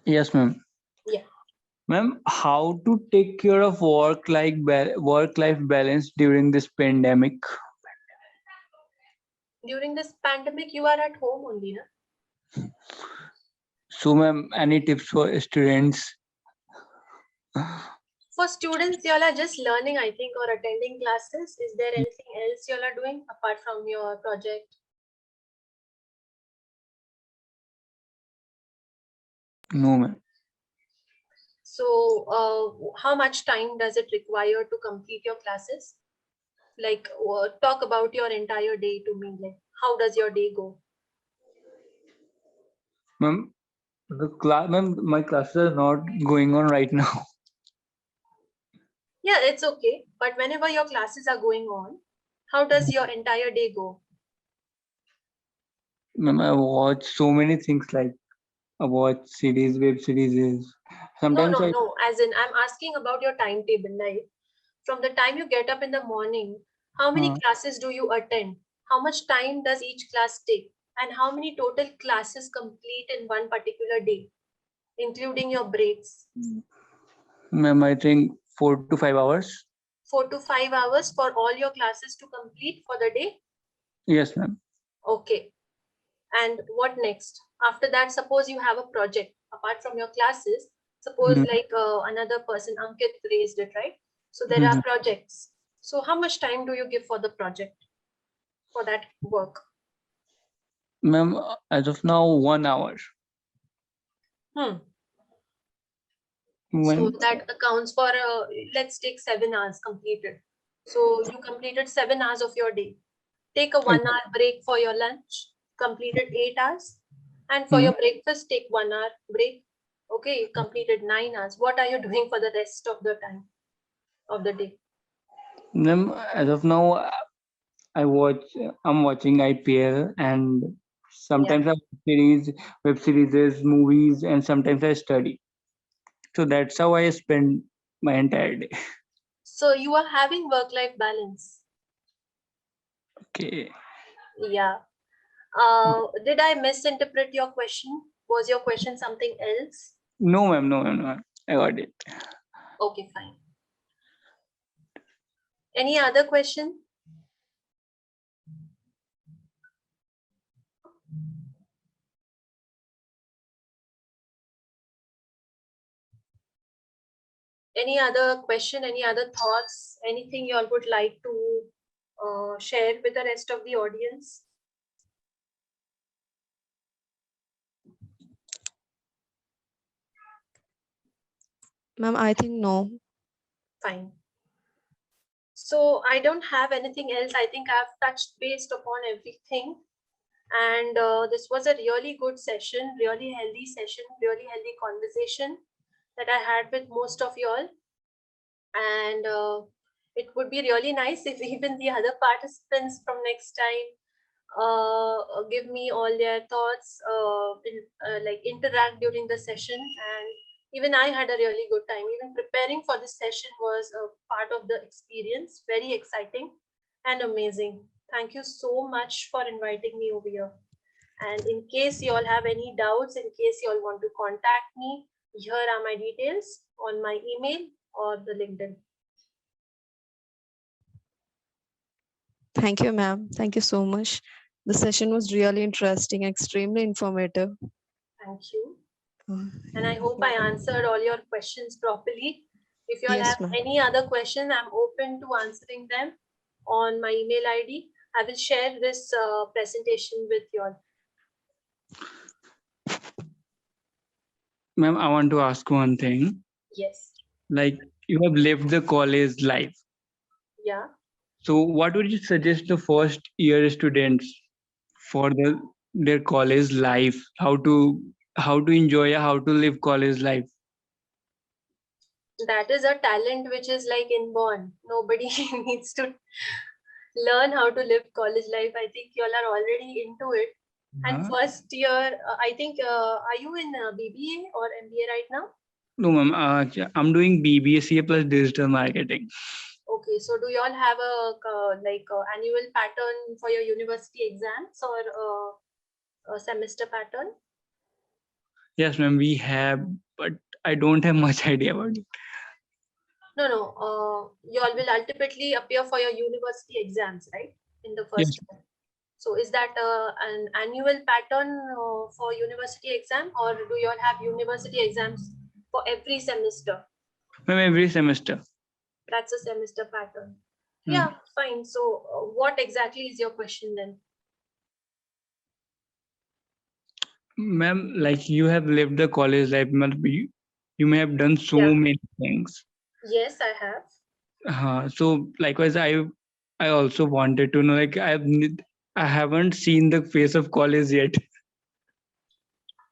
Yes, ma'am. Yeah. Ma'am, how to take care of work-life balance during this pandemic? During this pandemic, you are at home only, na? So, ma'am, any tips for students? For students, you all are just learning, I think, or attending classes. Is there anything else you all are doing apart from your project? No, ma'am. So, how much time does it require to complete your classes? Like, talk about your entire day to me. Like, how does your day go? Ma'am, my classes are not going on right now. Yeah, it's okay. But whenever your classes are going on, how does your entire day go? Ma'am, I watch so many things, like I watch series, web series. Sometimes No. As in, I'm asking about your timetable. Like, from the time you get up in the morning, how many classes do you attend? How much time does each class take? And how many total classes complete in one particular day, including your breaks? Ma'am, I think 4 to 5 hours. 4 to 5 hours for all your classes to complete for the day? Yes, ma'am. Okay. And what next? After that, suppose you have a project apart from your classes. Suppose like another person, Ankit, raised it, right? So there are projects. So how much time do you give for the project, for that work? Ma'am, as of now, 1 hour. So that accounts for, let's take 7 hours completed. So you completed 7 hours of your day. Take a 1 hour break for your lunch, completed 8 hours. And for your breakfast, take 1 hour break. Okay, you completed 9 hours. What are you doing for the rest of the time of the day? Ma'am, as of now, I'm watching IPL, and sometimes I watch web series, movies, and sometimes I study. So that's how I spend my entire day. So you are having work-life balance. Okay. Yeah. Did I misinterpret your question? Was your question something else? No, ma'am. No, ma'am. No, ma'am. I got it. Okay, fine. Any other question? Any other question? Any other thoughts? Anything you all would like to share with the rest of the audience? Ma'am, I think no. Fine. So I don't have anything else. I think I've touched based upon everything. And this was a really good session, really healthy session, really healthy conversation that I had with most of you all. And it would be really nice if even the other participants from next time give me all their thoughts, like interact during the session. And even I had a really good time. Even preparing for this session was a part of the experience. Very exciting and amazing. Thank you so much for inviting me over here. And in case you all have any doubts, in case you all want to contact me, here are my details on my email or the LinkedIn. Thank you, ma'am. Thank you so much. The session was really interesting, extremely informative. Thank you. And I hope I answered all your questions properly. If you all Yes, have ma'am. any other question, I'm open to answering them on my email ID. I will share this presentation with you all. Ma'am, I want to ask one thing. Yes. Like, you have lived the college life. Yeah. So what would you suggest the first year students for their college life? How to enjoy, how to live college life? That is a talent which is like inborn. Nobody needs to learn how to live college life. I think you all are already into it. And first year, I think, are you in BBA or MBA right now? No, ma'am. I'm doing BBA plus digital marketing. Okay, so do you all have a annual pattern for your university exams or a semester pattern? Yes, ma'am. We have, but I don't have much idea about it. No. You all will ultimately appear for your university exams, right? In the Yes. first year. So is that an annual pattern for university exam, or do you all have university exams for every semester? Ma'am, every semester. That's a semester pattern. Yeah, fine. So what exactly is your question then? Ma'am, like you have lived the college life, ma'am, you may have done so many things. Yes, I have. So likewise, I also wanted to know, like I haven't seen the face of college yet.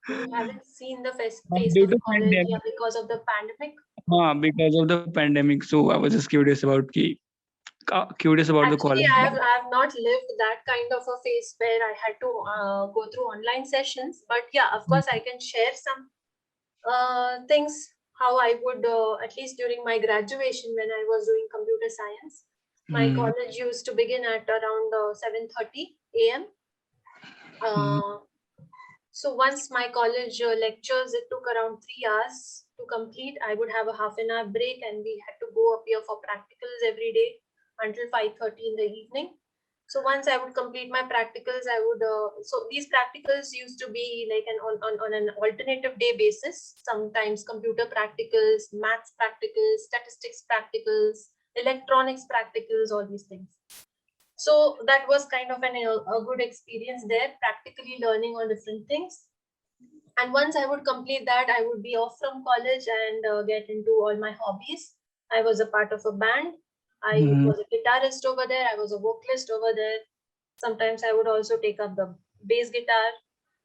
You haven't seen the face Due of to college pandemic. because of the pandemic? Because of the pandemic. So I was just curious about the Actually, college. I have not lived that kind of a phase where I had to go through online sessions. But yeah, of course, I can share some things how I would, at least during my graduation when I was doing computer science. My college used to begin at around 7:30 a.m. So once my college lectures, it took around 3 hours to complete. I would have a half an hour break and we had to go up here for practicals every day until 5:30 in the evening. So once I would complete my practicals, I would, so these practicals used to be like on an alternative day basis, sometimes computer practicals, maths practicals, statistics practicals, electronics practicals, all these things. So that was kind of a good experience there, practically learning on different things. And once I would complete that, I would be off from college and get into all my hobbies. I was a part of a band. I was a guitarist over there. I was a vocalist over there. Sometimes I would also take up the bass guitar.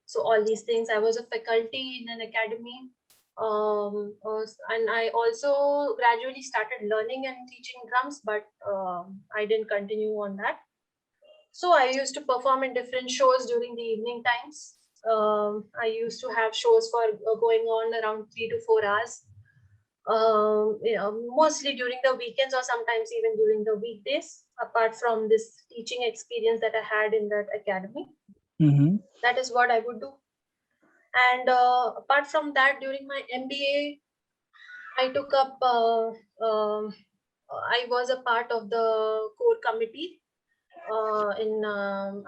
So all these things. I was a faculty in an academy. And I also gradually started learning and teaching drums, but I didn't continue on that. So I used to perform in different shows during the evening times. I used to have shows for going on around 3 to 4 hours. mostly during the weekends or sometimes even during the weekdays, apart from this teaching experience that I had in that academy. That is what I would do. And apart from that, during my MBA, I took up, I was a part of the core committee in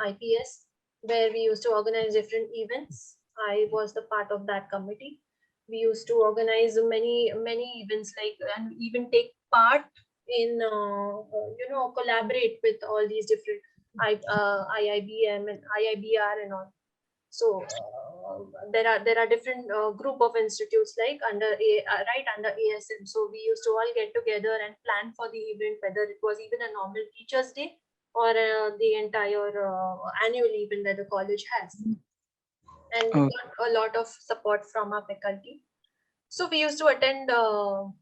IPS, where we used to organize different events. I was the part of that committee. We used to organize many events, like, and even take part in collaborate with all these different IIBM and IIBR and all. So there are different group of institutes like right under ASM. So we used to all get together and plan for the event, whether it was even a normal Teachers' Day or the entire annual event that the college has. And we got a lot of support from our faculty. So we used to attend our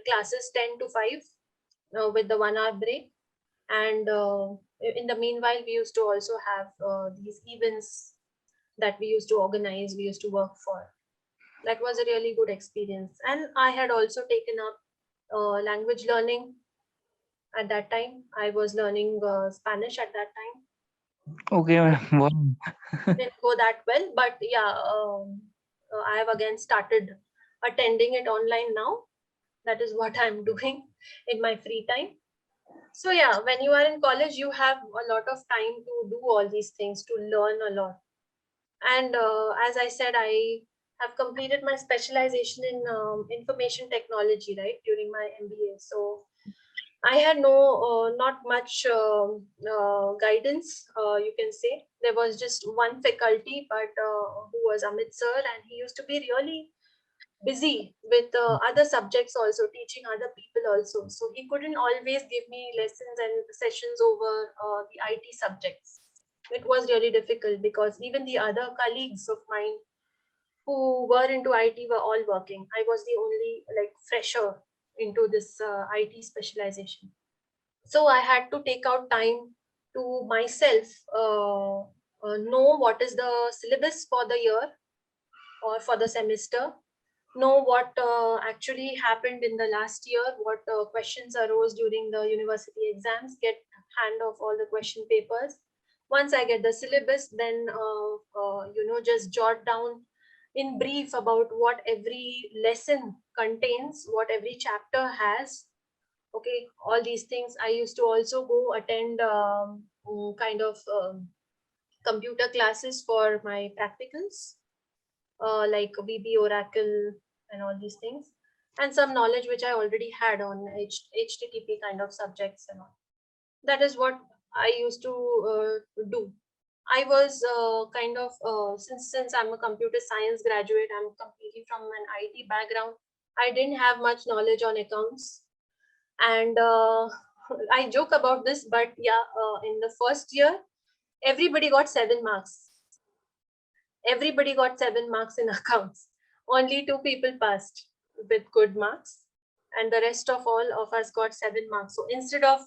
classes 10 to 5 with the 1 hour break. And in the meanwhile, we used to also have these events that we used to organize, we used to work for. That was a really good experience. And I had also taken up language learning at that time. I was learning Spanish at that time. Okay, wow. Didn't go that well, but yeah, I have again started attending it online now. That is what I'm doing in my free time. So yeah, when you are in college, you have a lot of time to do all these things, to learn a lot. And as I said, I have completed my specialization in information technology, right, during my MBA. So I had not much guidance, you can say. There was just one faculty, but who was Amit sir, and he used to be really busy with other subjects also, teaching other people also. So he couldn't always give me lessons and sessions over the IT subjects. It was really difficult because even the other colleagues of mine who were into IT were all working. I was the only like fresher into this IT specialization. So I had to take out time to myself know what is the syllabus for the year or for the semester, know what actually happened in the last year, what questions arose during the university exams, get hand of all the question papers. Once I get the syllabus, then just jot down in brief about what every lesson contains, what every chapter has. Okay, all these things. I used to also go attend kind of computer classes for my practicals, like VB, Oracle, and all these things, and some knowledge which I already had on HTTP kind of subjects and all. That is what I used to do. I was kind of since I'm a computer science graduate, I'm completely from an IT background. I didn't have much knowledge on accounts, and I joke about this, but yeah, in the first year, everybody got 7 marks. Everybody got 7 marks in accounts. Only 2 people passed with good marks, and the rest of all of us got 7 marks. So instead of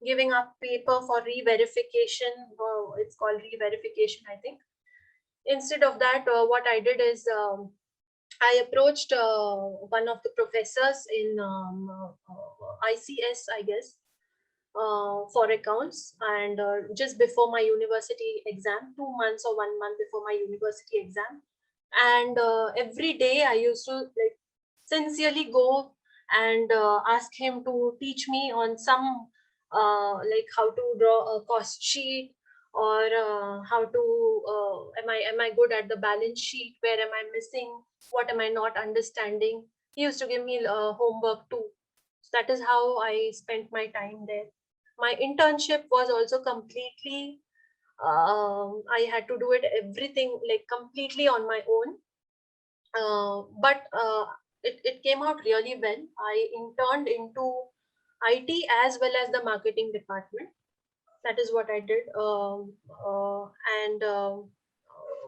giving up paper for re-verification, it's called re-verification, I think. Instead of that, what I did is I approached one of the professors in ICS, I guess, for accounts, and just before my university exam, 2 months or 1 month before my university exam. And every day I used to like sincerely go and ask him to teach me on some like how to draw a cost sheet, or how to am I good at the balance sheet, where am I missing, what am I not understanding. He used to give me homework too. So that is how I spent my time there. My internship was also completely I had to do it everything like completely on my own, but it came out really well. I interned into IT as well as the marketing department. That is what I did, and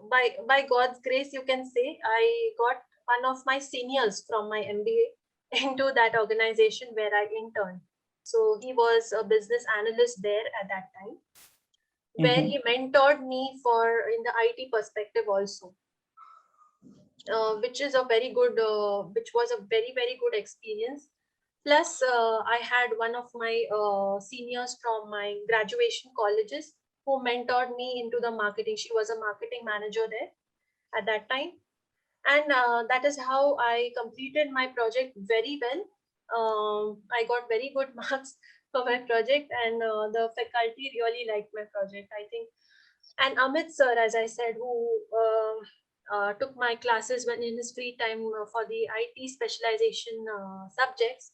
by God's grace, you can say, I got one of my seniors from my MBA into that organization where I interned. So he was a business analyst there at that time, where he mentored me for in the IT perspective also. which is a very good, which was a very, very good experience. Plus, I had one of my seniors from my graduation colleges who mentored me into the marketing. She was a marketing manager there at that time. And that is how I completed my project very well. I got very good marks for my project, and the faculty really liked my project, I think. And Amit sir, as I said, who took my classes when in his free time for the IT specialization subjects,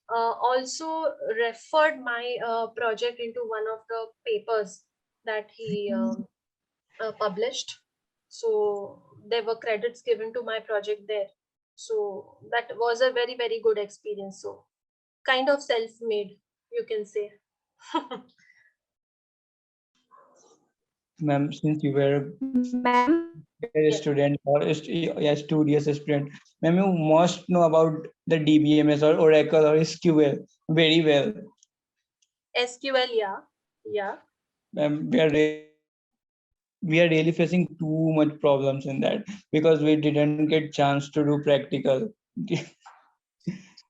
also referred my project into one of the papers that he published. So there were credits given to my project there. So that was a very, very good experience. So kind of self-made, you can say. Ma'am, since you were a student or a studious student, ma'am, you must know about the DBMS or Oracle or SQL very well. SQL, yeah. Yeah. Ma'am, we are really facing too much problems in that because we didn't get chance to do practical.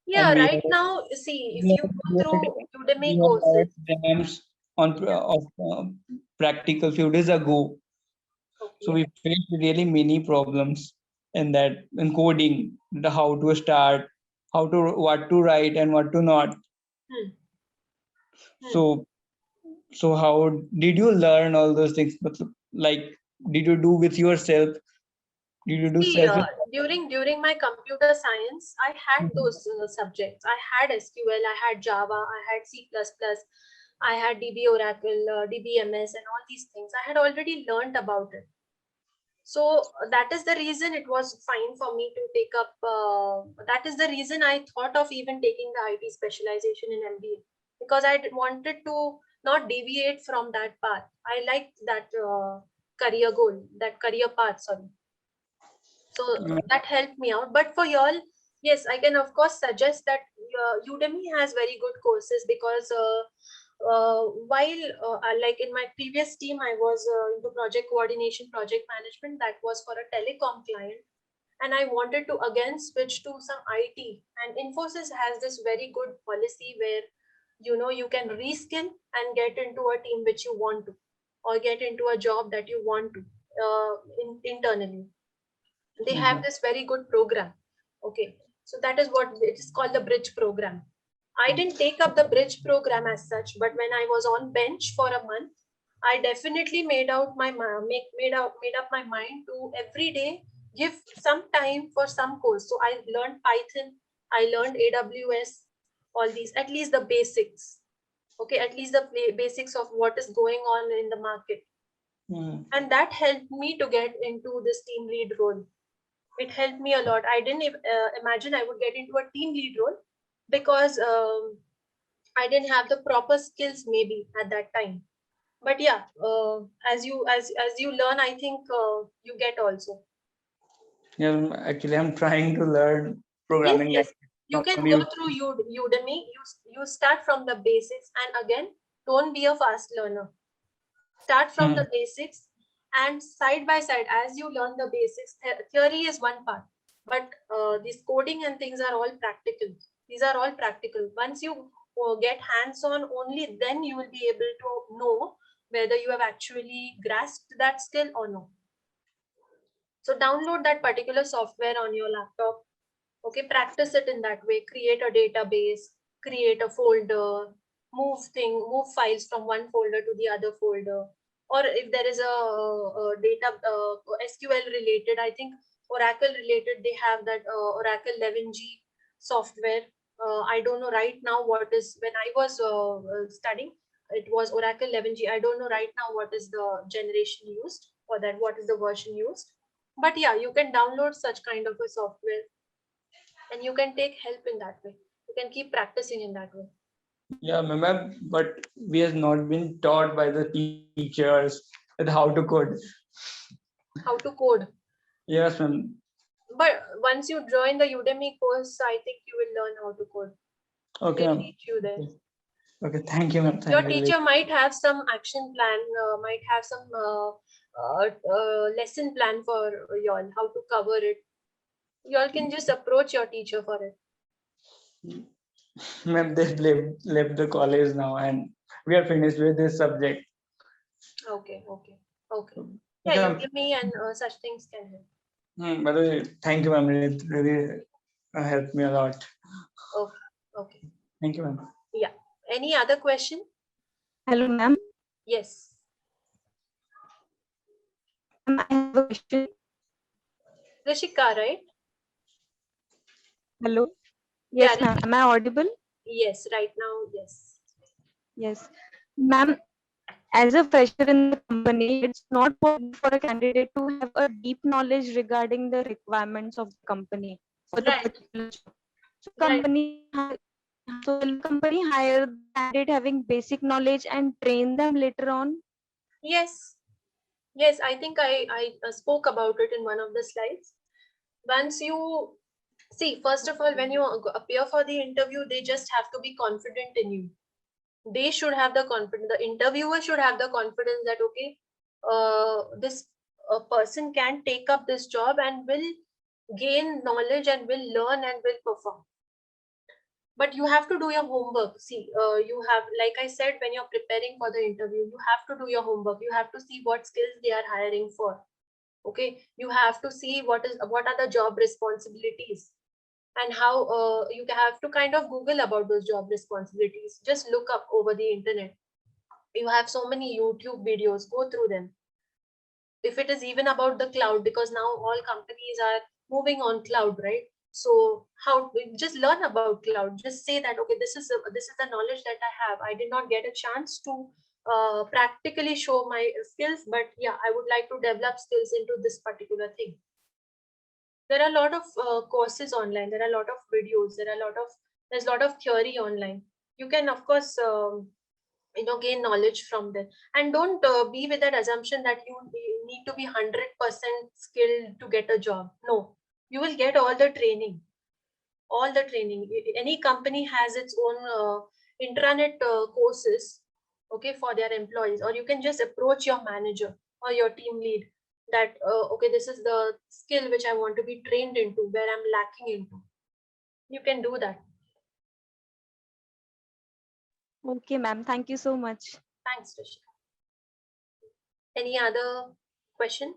Yeah, And right now, see, if you go through Udemy we courses, had exams on of practical few days ago. So we faced really many problems in that, in coding, the how to start, what to write and what to not. So how did you learn all those things? But like, did you do with yourself? Did you do see, self? during my computer science, I had those subjects. I had SQL, I had Java, I had C++, I had DB Oracle, DBMS, and all these things. I had already learned about it. So that is the reason it was fine for me to take up. That is the reason I thought of even taking the IT specialization in MBA, because I wanted to not deviate from that path. I liked that career goal, that career path. Sorry. So that helped me out. But for y'all, yes, I can of course suggest that Udemy has very good courses, because while like in my previous team, I was into project coordination, project management. That was for a telecom client, and I wanted to again switch to some IT. And Infosys has this very good policy where you can reskill and get into a team which you want to, or get into a job that you want to internally. They have this very good program. Okay, so that is what it is called, the bridge program. I didn't take up the bridge program as such, but when I was on bench for a month, I definitely made up my mind to every day give some time for some course. So I learned Python, I learned AWS, all these, at least the basics. Okay, at least the basics of what is going on in the market. And that helped me to get into this team lead role. It helped me a lot. I didn't imagine I would get into a team lead role, because I didn't have the proper skills maybe at that time. But yeah, as you learn, I think you get also. Yeah, actually, I'm trying to learn programming. Yes, you can from go you. through Udemy. You start from the basics, and again, don't be a fast learner. Start from the basics, and side by side, as you learn the basics, theory is one part, but this coding and things are all practical. These are all practical. Once you get hands-on, only then you will be able to know whether you have actually grasped that skill or no. So download that particular software on your laptop. Okay, practice it in that way. Create a database, create a folder, move files from one folder to the other folder. Or if there is a data SQL related, I think Oracle related, they have that Oracle 11G software. I don't know right now what is, when I was studying, it was Oracle 11G. I don't know right now what is the generation used for that, what is the version used. But yeah, you can download such kind of a software, and you can take help in that way. You can keep practicing in that way. Yeah, ma'am, but we have not been taught by the teachers that how to code. How to code. Yes, ma'am. But once you join the Udemy course, I think you will learn how to code. Okay, They'll ma'am. teach you there. Okay, thank you, ma'am. Your teacher might have some action plan, might have some lesson plan for y'all, how to cover it. Y'all can just approach your teacher for it. Ma'am, they left the college now, and we are finished with this subject. Okay. Yeah, you give me, and such things can help. By the way, thank you, ma'am. It really helped me a lot. Okay. Thank you, ma'am. Yeah. Any other question? Hello, ma'am. Yes. I have a question. Rishika, right? Hello. Yes, Yeah, ma'am. Am I audible? Yes, right now, yes. Yes. Ma'am, as a fresher in the company, it's not possible for a candidate to have a deep knowledge regarding the requirements of the company for the particular job. So will the company hire the candidate having basic knowledge and train them later on? Yes, I think I spoke about it in one of the slides. Once you see, first of all, when you appear for the interview, they just have to be confident in you. They should have the confidence, the interviewer should have the confidence that, okay, this person can take up this job and will gain knowledge and will learn and will perform. But you have to do your homework. See, you have, like I said, when you're preparing for the interview, you have to do your homework. You have to see what skills they are hiring for. Okay, you have to see what are the job responsibilities, and how you have to kind of Google about those job responsibilities. Just look up over the internet. You have so many YouTube videos, go through them. If it is even about the cloud, because now all companies are moving on cloud, right? So how, just learn about cloud. Just say that, okay, this is the knowledge that I have. I did not get a chance to practically show my skills, but yeah, I would like to develop skills into this particular thing. There are a lot of courses online. There are a lot of videos. There's a lot of theory online. You can, of course, gain knowledge from them. And don't be with that assumption that you need to be 100% skilled to get a job. No, you will get all the training. Any company has its own intranet courses, okay, for their employees. Or you can just approach your manager or your team lead that, okay, this is the skill which I want to be trained into, where I'm lacking into. You can do that. Okay, ma'am. Thank you so much. Thanks, Rishika. Any other question?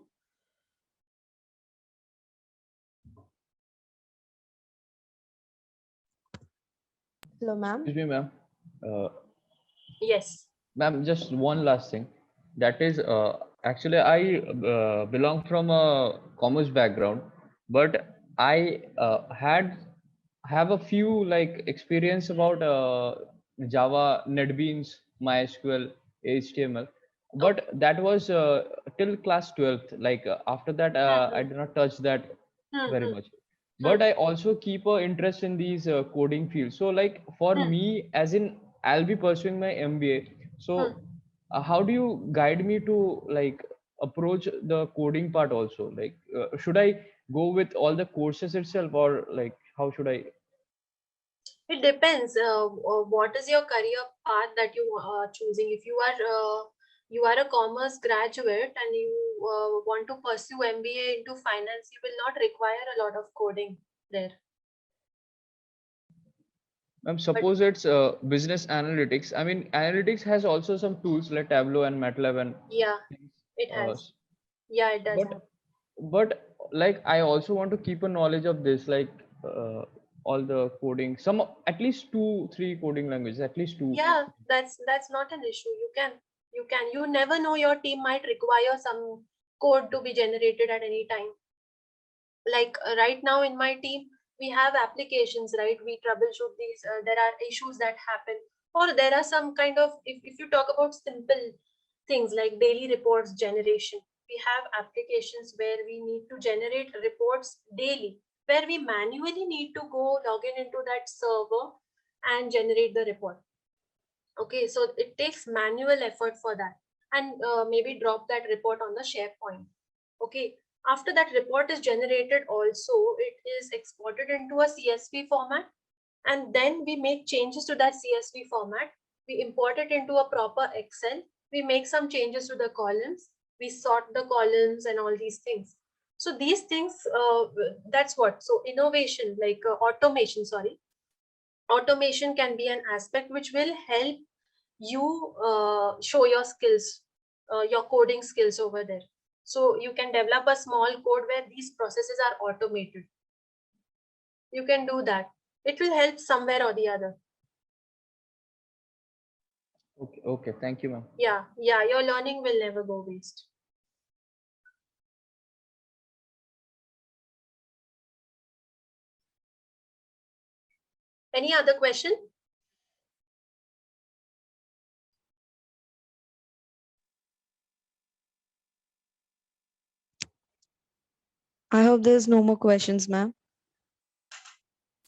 Hello, ma'am. Excuse me, ma'am. Yes. Ma'am, just one last thing. That is, actually, I belong from a commerce background, but I have a few like experience about Java, NetBeans, MySQL, HTML, but that was till class 12th. Like after that, I did not touch that very much. But I also keep a interest in these coding fields. So like for me, as in I'll be pursuing my MBA. So how do you guide me to like approach the coding part also? Like should I go with all the courses itself, or like how should I? It depends. What is your career path that you are choosing? If you are a commerce graduate and you want to pursue MBA into finance, you will not require a lot of coding there. Suppose it's business analytics. I mean, analytics has also some tools like Tableau and MATLAB and yeah, it has. Yeah, it does. But like I also want to keep a knowledge of this, like all the coding, some at least 2-3 coding languages, at least 2. Yeah, that's not an issue. You never know, your team might require some code to be generated at any time. Like right now in my team, we have applications, right? We troubleshoot these. There are issues that happen, or there are some kind of, if you talk about simple things like daily reports generation, we have applications where we need to generate reports daily, where we manually need to go log into that server and generate the report. Okay, so it takes manual effort for that, and maybe drop that report on the SharePoint. Okay, after that report is generated, also it is exported into a CSV format, and then we make changes to that CSV format. We import it into a proper Excel. We make some changes to the columns, we sort the columns and all these things. So these things, that's what. So innovation, like automation, sorry. Automation can be an aspect which will help you show your skills, your coding skills over there. So you can develop a small code where these processes are automated. You can do that. It will help somewhere or the other. Okay, okay. Thank you, ma'am. Yeah, your learning will never go waste. Any other question? I hope there's no more questions, ma'am.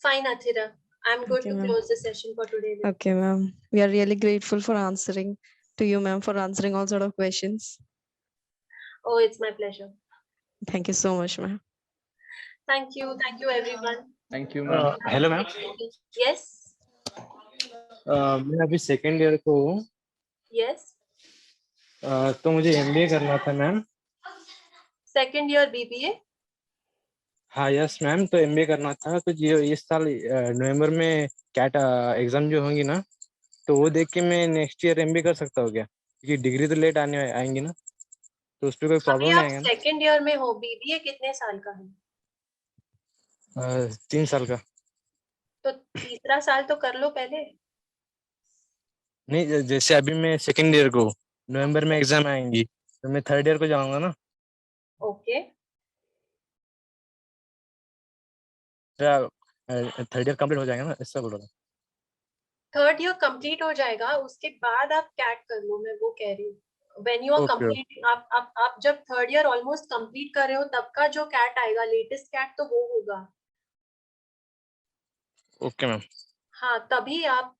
Fine, Athira. I'm good Okay, to ma'am. close the session for today. then. Okay, ma'am. We are really grateful for answering to you, ma'am, for answering all sort of questions. Oh, it's my pleasure. Thank you so much, ma'am. Thank you everyone. Thank you, ma'am. Hello ma'am, Yes, मैं अभी second year को हूँ, yes. तो मुझे MBA करना था ma'am. Second year BBA. हाँ yes ma'am, तो एमबीए करना था. तो ये इस साल नवंबर में कैट एग्जाम जो होंगी ना, तो वो देख के मैं नेक्स्ट ईयर एमबीए कर सकता हूँ क्या? क्योंकि डिग्री तो लेट आएंगी ना, तो उस पर कोई अभी प्रॉब्लम आप नहीं आएगा ना? सेकेंड ईयर में हो. BBA कितने साल का है? 3 साल का. तो तीसरा साल तो कर लो पहले. नहीं, जैसे अभी मैं सेकेंड ईयर को हूँ, नवंबर में एग्जाम आएंगी, तो मैं थर्ड ईयर को जाऊंगा ना. ओके. थर्ड ईयर कंप्लीट हो जाएगा ना, ऐसा बोल रहा था. थर्ड ईयर कंप्लीट हो जाएगा, उसके बाद आप कैट कर लो. मैं वो कह रही हूँ. When you are Okay. complete, आप जब थर्ड ईयर ऑलमोस्ट कंप्लीट कर रहे हो, तब का जो कैट आएगा, लेटेस्ट कैट, तो वो होगा. Okay ma'am. हाँ, तभी आप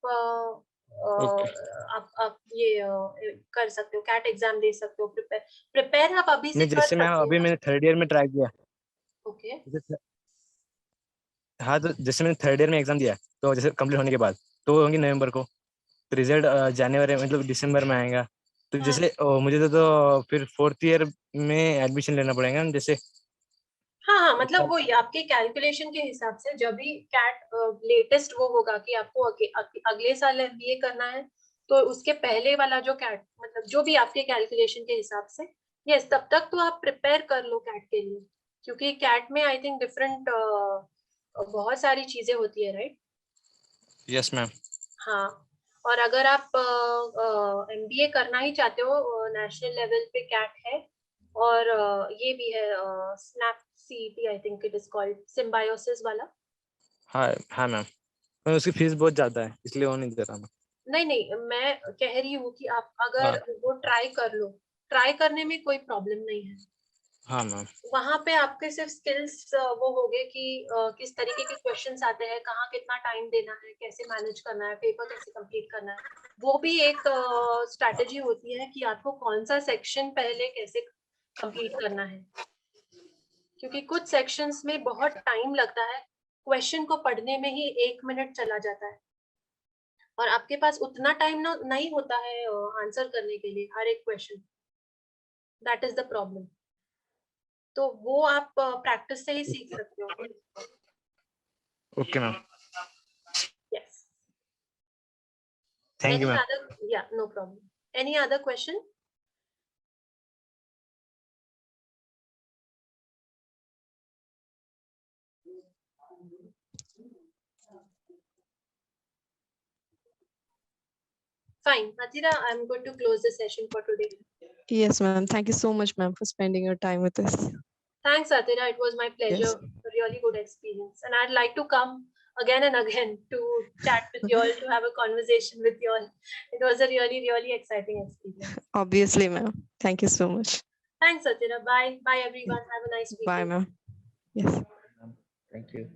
आप ये कर सकते हो, कैट एग्जाम दे सकते हो. प्रिपेयर आप अभी से नहीं, कर जैसे सकते मैं हो. अभी मैंने थर्ड ईयर में ट्राई किया. ओके. हाँ, तो जैसे मैंने थर्ड ईयर में एग्जाम दिया, तो जैसे कंप्लीट होने के बाद तो वो होंगी नवंबर को, तो रिजल्ट जनवरी मतलब दिसंबर में आएगा. तो जैसे मुझे तो फिर फोर्थ ईयर में एडमिशन लेना पड़ेगा ना, जैसे. हाँ, मतलब वो आपके कैलकुलेशन के हिसाब से जब भी कैट लेटेस्ट वो होगा कि आपको अगले साल एमबीए करना है, तो उसके पहले वाला जो कैट, मतलब जो भी आपके कैलकुलेशन के हिसाब से, यस, तब तक तो आप प्रिपेयर कर लो कैट के लिए. क्योंकि कैट में आई थिंक डिफरेंट बहुत सारी चीजें होती है, राइट? Yes ma'am. हाँ, और अगर आप एमबीए करना ही चाहते हो, नेशनल लेवल पे कैट है, और ये भी है snap CET, I think it is called, symbiosis वाला. हाँ मैम, पर उसकी फीस बहुत ज्यादा है, इसलिए वो नहीं दे रहा मैं. नहीं, मैं कह रही हूँ कि आप अगर वो ट्राई कर लो, ट्राई करने में कोई प्रॉब्लम नहीं है. हाँ मैम. वहां पे आपके सिर्फ स्किल्स वो होगे कि किस तरीके के क्वेश्चंस आते हैं, कहाँ कितना टाइम देना है, कैसे मैनेज करना है, पेपर कैसे कंप्लीट करना है. वो भी एक स्ट्रैटेजी होती है कि आपको कौन सा सेक्शन पहले कैसे कंप्लीट करना है. क्योंकि कुछ सेक्शंस में बहुत टाइम लगता है, क्वेश्चन को पढ़ने में ही 1 मिनट चला जाता है, और आपके पास उतना टाइम नहीं होता है आंसर करने के लिए हर एक question. That is the problem. तो वो आप प्रैक्टिस से ही सीख सकते हो. Okay ma'am. Yes. Thank you Any ma'am. other? Yeah, no problem. Any other question? Fine, Athira, I'm going to close the session for today. Yes, ma'am. Thank you so much, ma'am, for spending your time with us. Thanks, Athira. It was my pleasure. A really good experience. And I'd like to come again and again to chat with you all, to have a conversation with you all. It was a really, really exciting experience. Obviously, ma'am. Thank you so much. Thanks, Athira. Bye. Bye, everyone. Have a nice weekend. Bye, ma'am. Yes. Thank you.